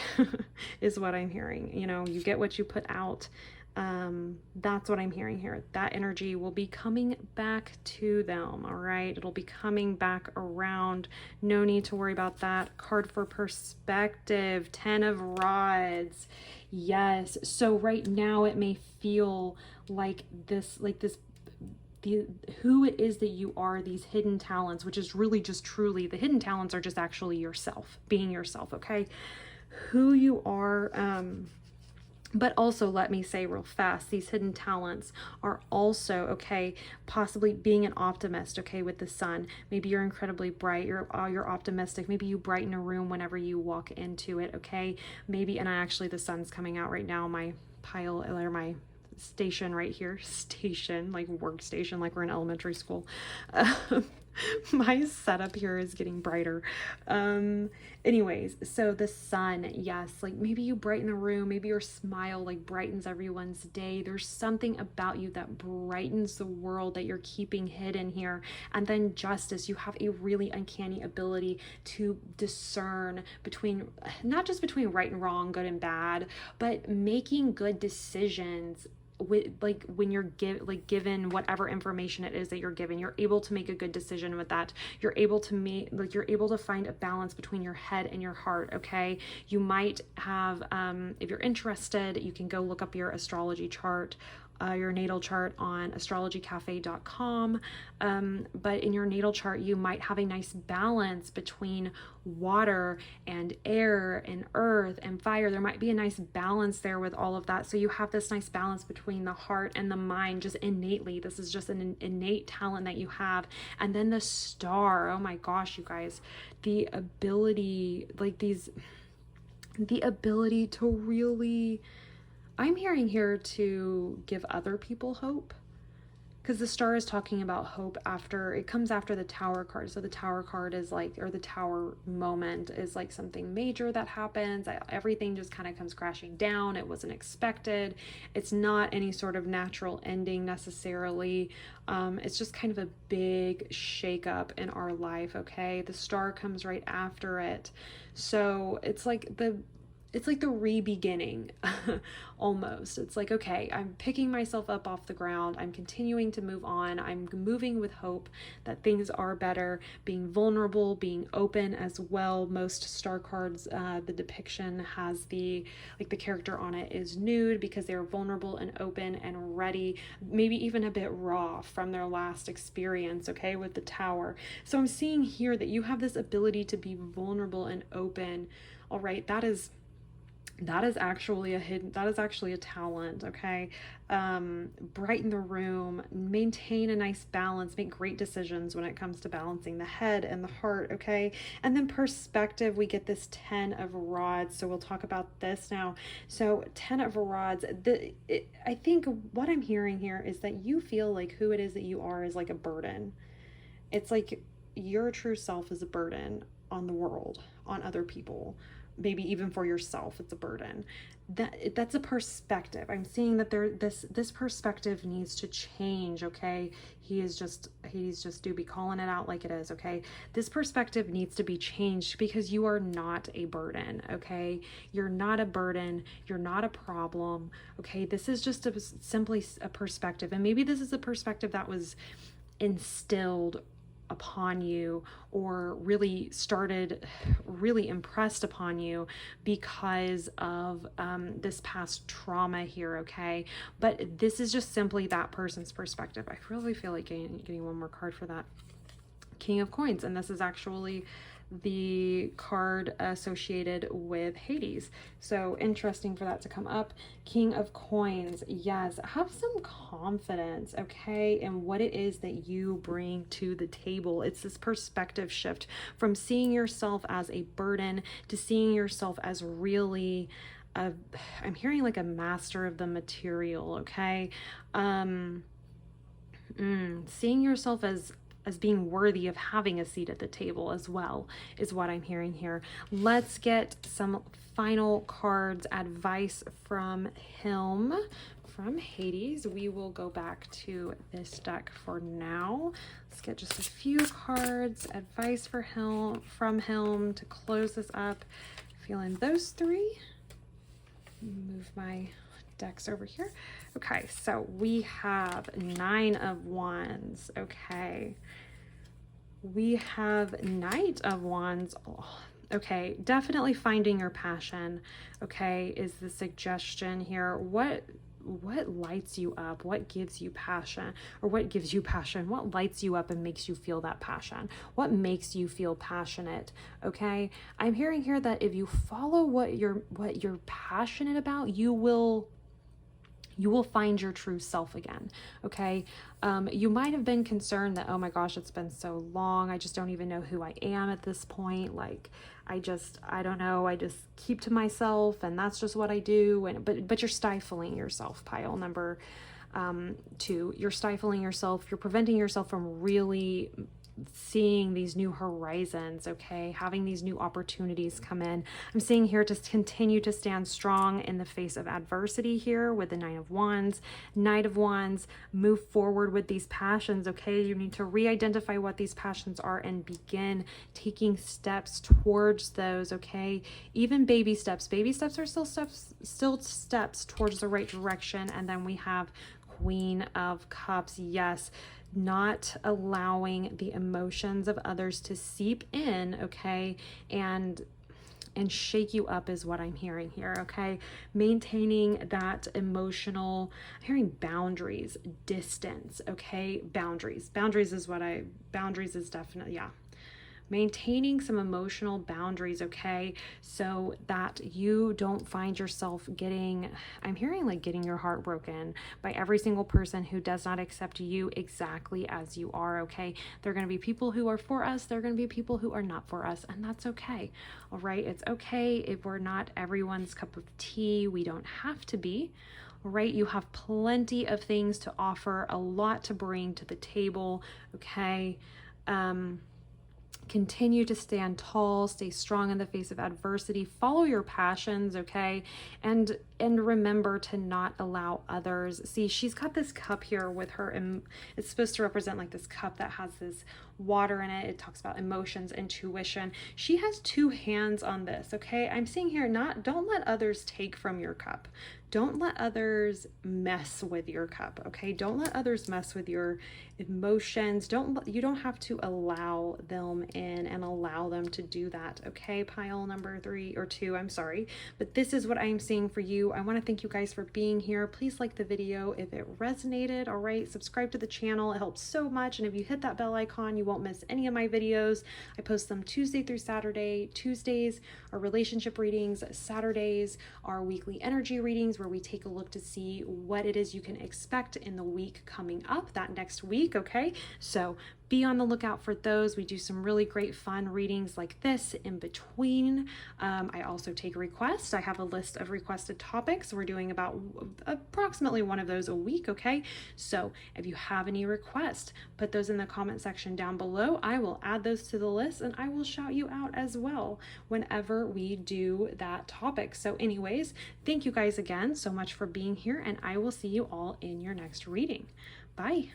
is what I'm hearing. You know, you get what you put out. That's what I'm hearing here. That energy will be coming back to them. All right, it'll be coming back around. No need to worry about that. Card for perspective, 10 of Rods. Yes, so right now it may feel like this who it is that you are, these hidden talents, which is really just truly the hidden talents are just actually yourself, being yourself. Okay, who you are. But also, let me say real fast, these hidden talents are also, okay, possibly being an optimist, okay, with the sun. Maybe you're incredibly bright, you're optimistic. Maybe you brighten a room whenever you walk into it, okay? Maybe, and actually the sun's coming out right now, my pile, or my station right here, station, like workstation, like we're in elementary school. My setup here is getting brighter. Anyways, so the sun, yes, like maybe you brighten the room, maybe your smile like brightens everyone's day. There's something about you that brightens the world that you're keeping hidden here. And then justice, you have a really uncanny ability to discern between, not just between right and wrong, good and bad, but making good decisions with, like, when you're given whatever information it is that you're given, you're able to make a good decision with that. You're able to find a balance between your head and your heart. Okay, you might have, if you're interested, you can go look up your astrology chart. your natal chart on astrologycafe.com. But in your natal chart, you might have a nice balance between water and air and earth and fire. There might be a nice balance there with all of that. So you have this nice balance between the heart and the mind, just innately. This is just an innate talent that you have. And then the star, oh my gosh, you guys, the ability, the ability to really, I'm hearing here to give other people hope, because the star is talking about hope after, it comes after the Tower card. So the Tower card is like, or the Tower moment is like something major that happens. Everything just kind of comes crashing down. It wasn't expected. It's not any sort of natural ending necessarily. It's just kind of a big shakeup in our life, okay? The star comes right after it. So it's like the re-beginning almost. It's like, okay, I'm picking myself up off the ground. I'm continuing to move on. I'm moving with hope that things are better, being vulnerable, being open as well. Most star cards, the depiction has the character on it is nude because they're vulnerable and open and ready, maybe even a bit raw from their last experience, okay, with the Tower. So I'm seeing here that you have this ability to be vulnerable and open. All right, that is actually a talent, okay? Brighten the room, maintain a nice balance, make great decisions when it comes to balancing the head and the heart, okay? And then perspective, we get this 10 of rods. So we'll talk about this now. So 10 of rods, I think what I'm hearing here is that you feel like who it is that you are is like a burden. It's like your true self is a burden on the world, on other people. Maybe even for yourself, it's a burden. That's a perspective. I'm seeing that this perspective needs to change, okay? He's just do be calling it out like it is, okay? This perspective needs to be changed because you are not a burden, okay? You're not a burden. You're not a problem, okay? This is just simply a perspective. And maybe this is a perspective that was instilled upon you or really impressed upon you because of this past trauma here, okay? But this is just simply that person's perspective. I really feel like getting one more card for that. King of Coins, and this is actually the card associated with Hades. So interesting for that to come up. King of Coins, yes, have some confidence, okay, in what it is that you bring to the table. It's this perspective shift from seeing yourself as a burden to seeing yourself as really I'm hearing like a master of the material, okay? Seeing yourself as being worthy of having a seat at the table as well is what I'm hearing here. Let's get some final cards, advice from him, from Hades. We will go back to this deck for now. Let's get just a few cards, advice for him, from him to close this up. Feeling those three. Move my decks over here. Okay, so we have 9 of Wands. Okay, we have Knight of Wands. Oh, okay, definitely finding your passion, okay, is the suggestion here. What lights you up? What gives you passion? Or what gives you passion? What lights you up and makes you feel that passion? What makes you feel passionate? Okay, I'm hearing here that if you follow what you're passionate about, you will find your true self again, okay? You might have been concerned that, oh my gosh, it's been so long. I just don't even know who I am at this point. Like, I don't know. I just keep to myself and that's just what I do. But you're stifling yourself, pile number 2. You're stifling yourself. You're preventing yourself from really seeing these new horizons, okay, having these new opportunities come in. I'm seeing here to continue to stand strong in the face of adversity here with the 9 of Wands. Knight of Wands, move forward with these passions, okay? You need to re-identify what these passions are and begin taking steps towards those, okay? Even baby steps. Baby steps are still steps towards the right direction. And then we have Queen of Cups, yes, not allowing the emotions of others to seep in, okay? And and shake you up is what I'm hearing here, okay? Maintaining that emotional, I'm hearing boundaries, distance, okay? Boundaries is definitely, yeah. Maintaining some emotional boundaries, okay? So that you don't find yourself getting, I'm hearing like getting your heart broken by every single person who does not accept you exactly as you are, okay? There are going to be people who are for us, there are going to be people who are not for us, and that's okay, all right? It's okay if we're not everyone's cup of tea. We don't have to be. Right? You have plenty of things to offer, a lot to bring to the table, okay? Continue to stand tall, stay strong in the face of adversity, follow your passions, okay? And remember to not allow others. See, she's got this cup here with her, and it's supposed to represent like this cup that has this water in it. It talks about emotions, intuition. She has two hands on this, okay? I'm seeing here, don't let others take from your cup. Don't let others mess with your cup, okay? Don't let others mess with your emotions. You don't have to allow them in and allow them to do that, okay? Pile number 3 or 2, I'm sorry. But this is what I'm seeing for you. I want to thank you guys for being here. Please like the video if it resonated, all right? Subscribe to the channel. It helps so much. And if you hit that bell icon, you won't miss any of my videos. I post them Tuesday through Saturday. Tuesdays are relationship readings. Saturdays are weekly energy readings where we take a look to see what it is you can expect in the week coming up, that next week, okay? So be on the lookout for those. We do some really great fun readings like this in between. I also take requests. I have a list of requested topics. We're doing about approximately one of those a week, okay? So if you have any requests, put those in the comment section down below. I will add those to the list and I will shout you out as well whenever we do that topic. So anyways, thank you guys again so much for being here, and I will see you all in your next reading. Bye.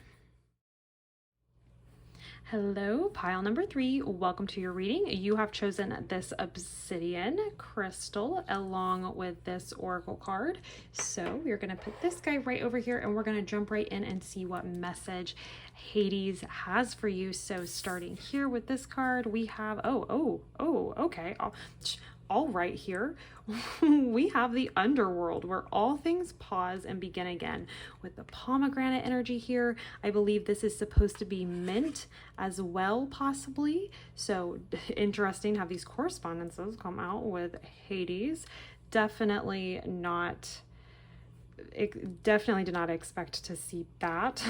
Hello, pile number 3. Welcome to your reading. You have chosen this obsidian crystal along with this oracle card. So we're going to put this guy right over here and we're going to jump right in and see what message Hades has for you. So starting here with this card, we have, okay. All right, here we have the underworld where all things pause and begin again with the pomegranate energy here. I believe this is supposed to be mint as well, possibly. So interesting to have these correspondences come out with Hades. Definitely did not expect to see that.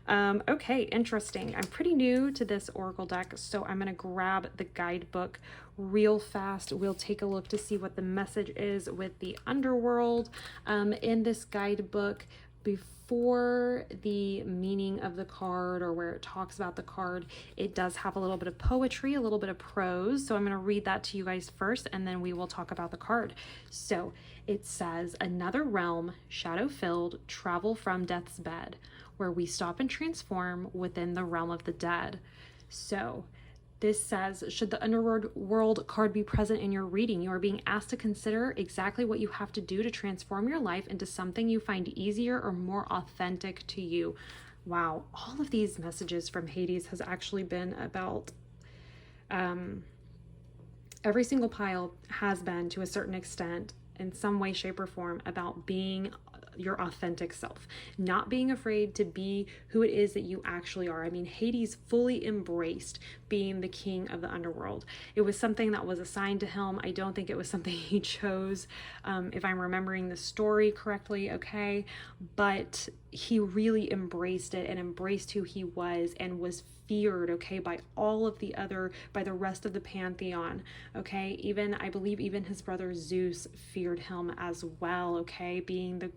Okay, interesting. I'm pretty new to this oracle deck, so I'm going to grab the guidebook real fast. We'll take a look to see what the message is with the underworld. In this guidebook, before the meaning of the card or where it talks about the card, it does have a little bit of poetry, a little bit of prose. So I'm going to read that to you guys first, and then we will talk about the card. So it says, another realm, shadow-filled, travel from death's bed, where we stop and transform within the realm of the dead. So this says, should the underworld card be present in your reading, you are being asked to consider exactly what you have to do to transform your life into something you find easier or more authentic to you. Wow, all of these messages from Hades has actually been about, every single pile has been to a certain extent, in some way, shape, or form, about being your authentic self, not being afraid to be who it is that you actually are. I mean, Hades fully embraced being the king of the underworld. It was something that was assigned to him. I don't think it was something he chose, if I'm remembering the story correctly, okay? But he really embraced it and embraced who he was and was feared, okay, by the rest of the pantheon, okay? I believe even his brother Zeus feared him as well, okay? Being the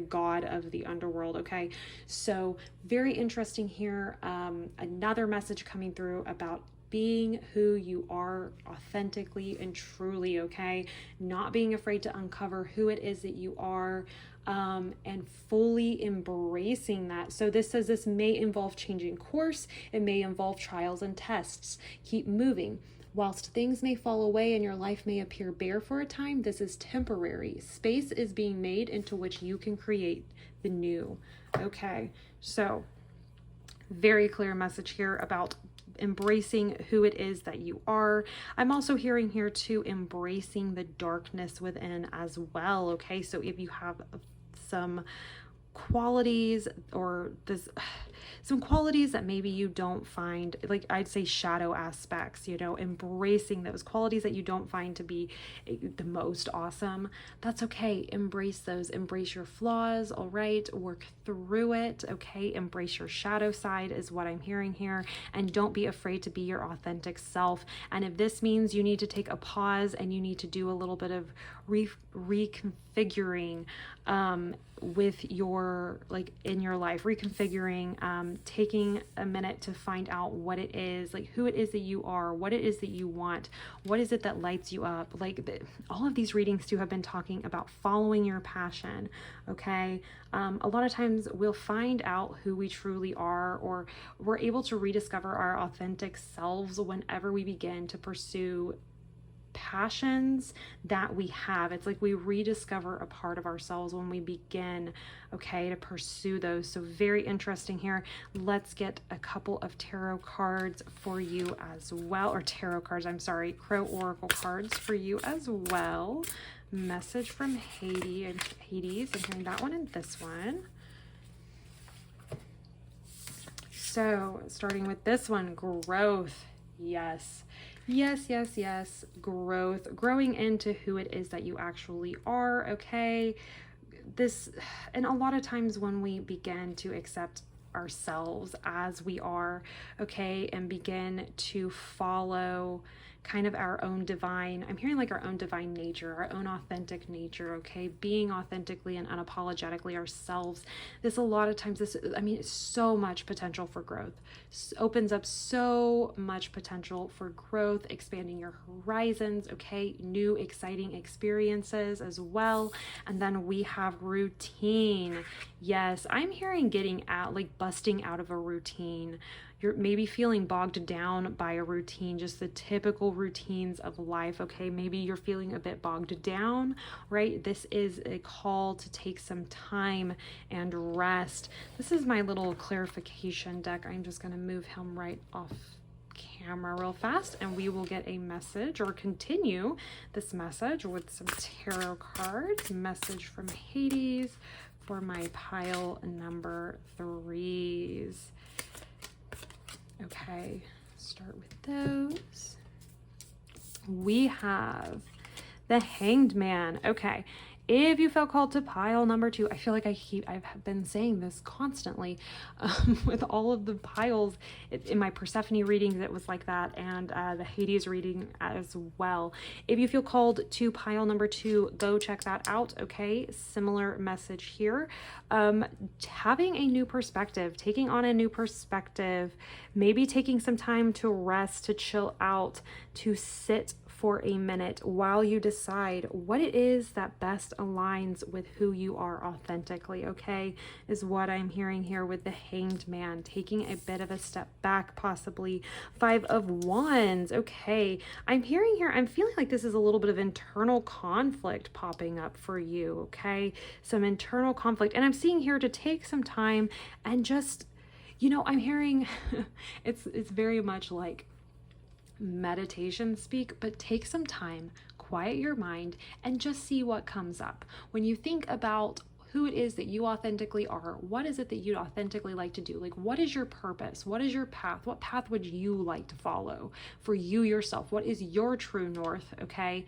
god of the underworld, okay? So very interesting here. Another message coming through about being who you are authentically and truly, okay? Not being afraid to uncover who it is that you are, and fully embracing that. So this says this may involve changing course. It may involve trials and tests. Keep moving. Whilst things may fall away and your life may appear bare for a time, this is temporary. Space is being made into which you can create the new. Okay, so very clear message here about embracing who it is that you are. I'm also hearing here too, embracing the darkness within as well. Okay, so if you have some qualities or some qualities that maybe you don't find, like I'd say shadow aspects, you know, embracing those qualities that you don't find to be the most awesome, that's okay. Embrace those, embrace your flaws. All right, work through it. Okay, embrace your shadow side is what I'm hearing here, and don't be afraid to be your authentic self. And if this means you need to take a pause and you need to do a little bit of reconfiguring with your, like in your life, reconfiguring, taking a minute to find out what it is, like who it is that you are, what it is that you want, what is it that lights you up. Like all of these readings too have been talking about following your passion. Okay, a lot of times we'll find out who we truly are, or we're able to rediscover our authentic selves whenever we begin to pursue passions that we have. It's like we rediscover a part of ourselves when we begin, okay, to pursue those. So very interesting here. Let's get a couple of tarot cards for you as well, or tarot cards, I'm sorry, Crow Oracle cards for you as well. Message from Hades. I'm hearing that one and this one. So starting with this one, growth. Yes. Growth, growing into who it is that you actually are. Okay. And a lot of times when we begin to accept ourselves as we are, okay, and begin to follow kind of our own divine, I'm hearing like our own divine nature, our own authentic nature, okay, being authentically and unapologetically ourselves. This, a lot of times, it's so much potential for growth. Opens up so much potential for growth, expanding your horizons, okay, new exciting experiences as well. And then we have routine. Yes, I'm hearing getting out, like busting out of a routine. You're maybe feeling bogged down by a routine, just the typical routines of life. Okay, maybe you're feeling a bit bogged down, right? This is a call to take some time and rest. This is my little clarification deck. I'm just going to move him right off camera real fast, and we will get a message, or continue this message with some tarot cards. Message from Hades for my pile number 3s. Okay, start with those. We have the Hanged Man. Okay, if you felt called to pile number 2, I feel like I've been saying this constantly with all of the piles. In my Persephone readings, it was like that, and the Hades reading as well. If you feel called to pile number 2, go check that out. Okay, similar message here. Having a new perspective, taking on a new perspective, maybe taking some time to rest, to chill out, to sit for a minute while you decide what it is that best aligns with who you are authentically, okay, is what I'm hearing here with the Hanged Man, taking a bit of a step back, possibly. 5 of Wands. Okay, I'm hearing here, I'm feeling like this is a little bit of internal conflict popping up for you, okay, some internal conflict. And I'm seeing here to take some time and just, you know, I'm hearing it's very much like meditation speak, but take some time, quiet your mind, and just see what comes up. When you think about who it is that you authentically are, what is it that you'd authentically like to do? Like, what is your purpose? What is your path? What path would you like to follow for you yourself? What is your true north? Okay.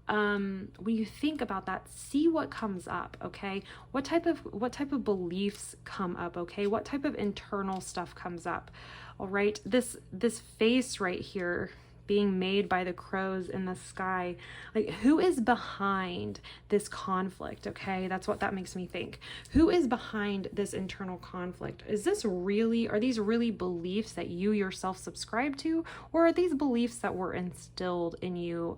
When you think about that, see what comes up. Okay. What type of beliefs come up? Okay. What type of internal stuff comes up? All right. This face right here being made by the crows in the sky, like, who is behind this conflict? Okay. That's what that makes me think. Who is behind this internal conflict? Are these really beliefs that you yourself subscribe to, or are these beliefs that were instilled in you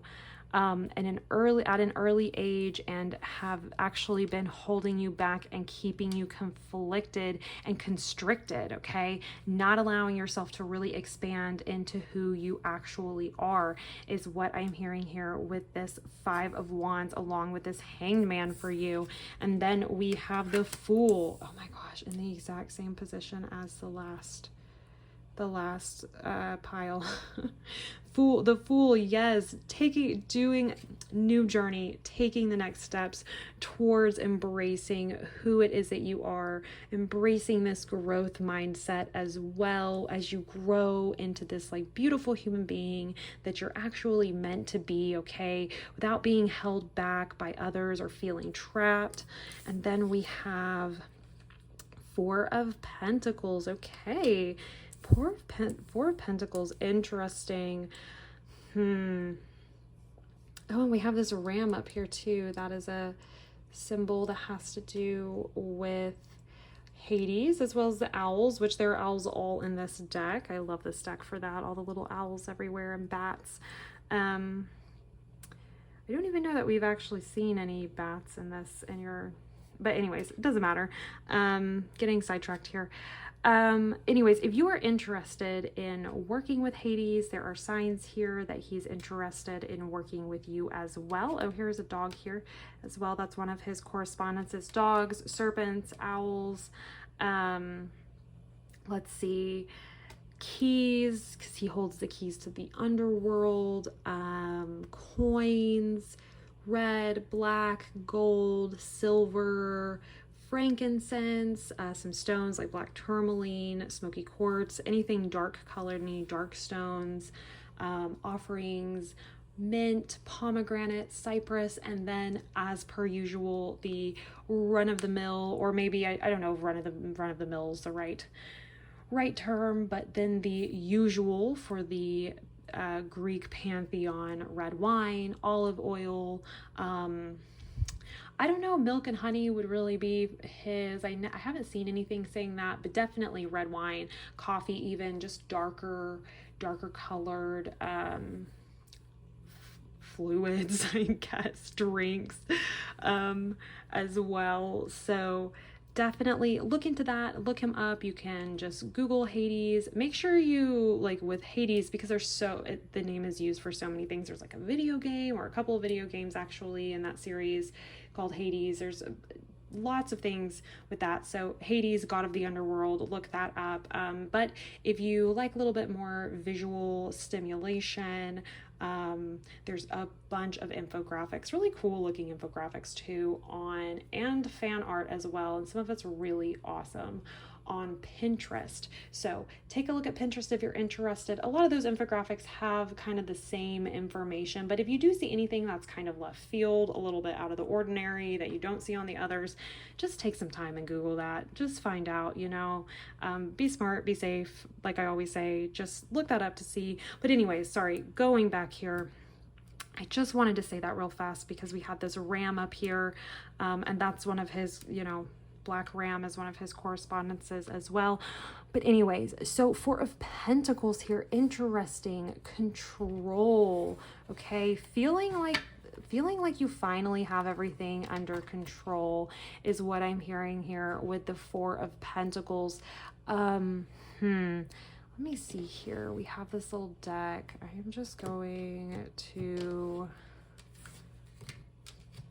at an early age, and have actually been holding you back and keeping you conflicted and constricted, okay? Not allowing yourself to really expand into who you actually are is what I'm hearing here with this 5 of Wands, along with this Hanged Man for you. And then we have the Fool. Oh my gosh, in the exact same position as the last the last pile. The fool, yes, doing new journey, taking the next steps towards embracing who it is that you are, embracing this growth mindset as well as you grow into this like beautiful human being that you're actually meant to be, okay, without being held back by others or feeling trapped. And then we have Four of Pentacles, okay. Four of Pentacles, interesting. Oh, and we have this ram up here too. That is a symbol that has to do with Hades, as well as the owls, which there are owls all in this deck. I love this deck for that. All the little owls everywhere and bats. I don't even know that we've actually seen any bats in this but anyways, it doesn't matter. Getting sidetracked here. Anyways, if you are interested in working with Hades, there are signs here that he's interested in working with you as well. Oh, here's a dog here as well. That's one of his correspondences. Dogs, serpents, owls. Let's see. Keys, because he holds the keys to the underworld. Coins, red, black, gold, silver, frankincense, some stones like black tourmaline, smoky quartz, anything dark colored, any dark stones, offerings, mint, pomegranate, cypress, and then as per usual, the run-of-the-mill, or maybe I don't know if run-of-the-mill is the right term, but then the usual for the Greek pantheon: red wine, olive oil, I don't know, milk and honey would really be his. I haven't seen anything saying that, but definitely red wine, coffee, even just darker colored fluids, I guess, drinks as well. So definitely look into that, look him up. You can just Google Hades. Make sure you, like with Hades, because the name is used for so many things. There's like a video game, or a couple of video games actually in that series called Hades. There's lots of things with that. So Hades, god of the underworld, look that up. But if you like a little bit more visual stimulation, there's a bunch of infographics, really cool looking infographics too, and fan art as well, and some of it's really awesome on Pinterest. So take a look at Pinterest if you're interested. A lot of those infographics have kind of the same information, but if you do see anything that's kind of left field, a little bit out of the ordinary that you don't see on the others, just take some time and Google that. Just find out, be smart, be safe. Like I always say, just look that up to see. But anyways, sorry, going back here, I just wanted to say that real fast because we had this ram up here, and that's one of his, Black Ram is one of his correspondences as well. But anyways, so Four of Pentacles here, interesting, control, okay, feeling like you finally have everything under control is what I'm hearing here with the Four of Pentacles. Let me see here. We have this little deck. I'm just going to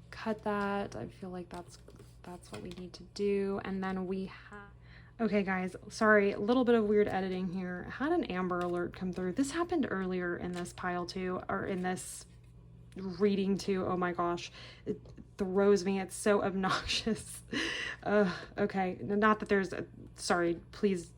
cut that. I feel like that's what we need to do. And then we have, okay guys, sorry, a little bit of weird editing here. I had an Amber Alert come through. This happened earlier in this pile too, or in this reading too. Oh my gosh, it throws me. It's so obnoxious. Okay, not that sorry, please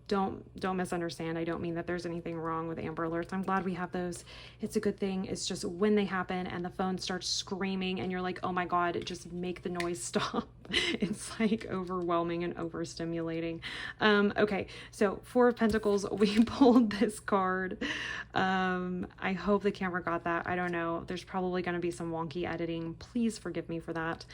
don't misunderstand. I don't mean that there's anything wrong with Amber Alerts. I'm glad we have those. It's a good thing. It's just when they happen and the phone starts screaming and you're like, oh my God, just make the noise stop. It's like overwhelming and overstimulating. Okay, so Four of Pentacles, we pulled this card. I hope the camera got that. I don't know. There's probably going to be some wonky editing. Please forgive me for that.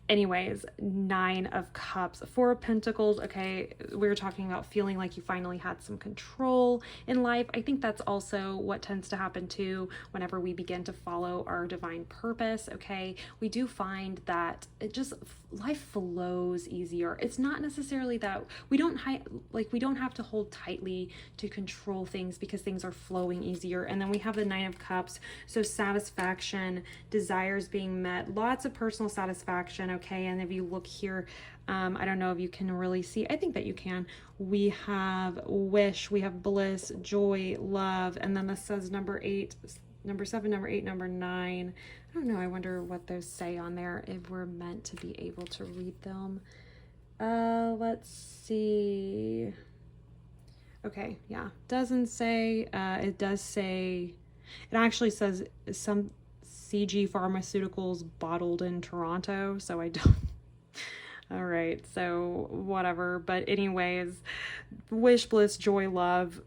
Anyways, Nine of Cups, Four of Pentacles. Okay, we were talking about feeling like you finally had some control in life. I think that's also what tends to happen too whenever we begin to follow our divine purpose. Okay, we do find that life flows easier. It's not necessarily that we don't have to hold tightly to control things because things are flowing easier. And then we have the Nine of Cups, so satisfaction, desires being met, lots of personal satisfaction. okay? And if you look here, I don't know if you can really see, I think that you can. We have wish, we have bliss, joy, love, and then this says number 8, number 7, number 8, number 9. I don't know, I wonder what those say on there, if we're meant to be able to read them. Let's see. Okay, yeah, doesn't say, it does say, it actually says some CG Pharmaceuticals bottled in Toronto, so I don't, all right, so whatever, but anyways, wish, bliss, joy, love,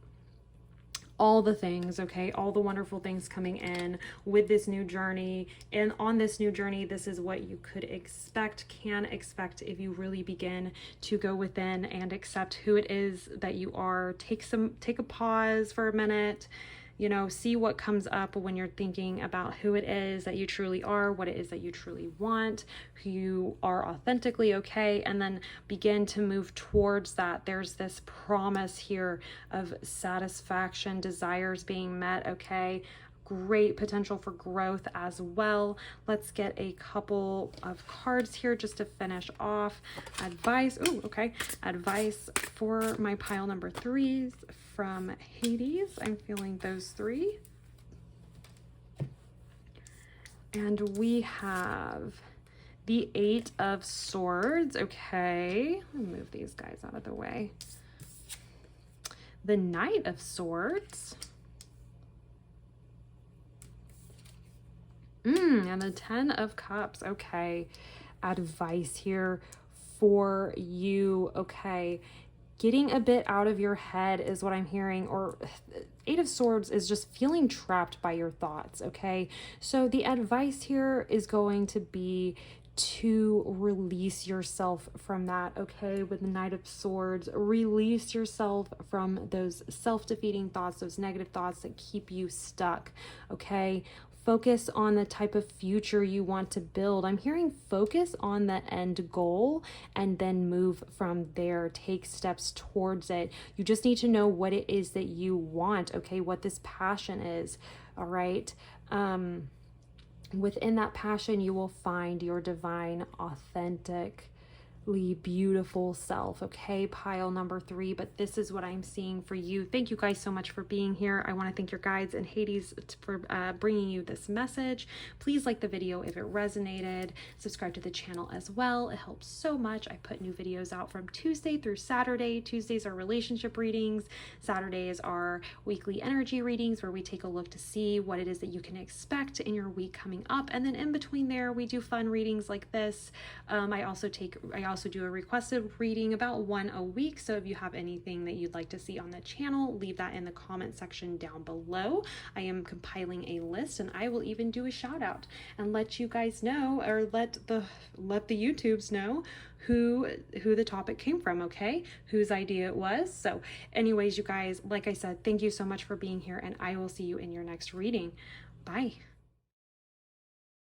all the things, okay, all the wonderful things coming in with this new journey. And on this new journey, this is what you could expect, can expect, if you really begin to go within and accept who it is that you are. Take a pause for a minute, you know, see what comes up when you're thinking about who it is that you truly are, what it is that you truly want, who you are authentically, okay, and then begin to move towards that. There's this promise here of satisfaction, desires being met, okay, great potential for growth as well. Let's get a couple of cards here just to finish off. Advice, oh, okay, advice for my pile number 3s from Hades. I'm feeling those 3. And we have the 8 of Swords, okay. I'll move these guys out of the way. The Knight of Swords. And the 10 of Cups, okay. Advice here for you, okay. Getting a bit out of your head is what I'm hearing, or 8 of Swords is just feeling trapped by your thoughts, okay? So the advice here is going to be to release yourself from that, okay? With the Knight of Swords, release yourself from those self-defeating thoughts, those negative thoughts that keep you stuck, okay? Focus on the type of future you want to build. I'm hearing focus on the end goal and then move from there. Take steps towards it. You just need to know what it is that you want, okay? What this passion is, all right? Within that passion, you will find your divine, authentic, beautiful self, okay? Pile number 3, but this is what I'm seeing for you. Thank you guys so much for being here. I want to thank your guides and Hades for bringing you this message. Please like the video if it resonated. Subscribe to the channel as well. It helps so much. I put new videos out from Tuesday through Saturday. Tuesdays are relationship readings. Saturdays are weekly energy readings where we take a look to see what it is that you can expect in your week coming up. And then in between there, we do fun readings like this. I also do a requested reading, about 1 a week. So if you have anything that you'd like to see on the channel, leave that in the comment section down below. I am compiling a list, and I will even do a shout out and let you guys know, or let the YouTubes know who the topic came from, okay? Whose idea it was. So anyways, you guys, like I said, thank you so much for being here, and I will see you in your next reading. Bye.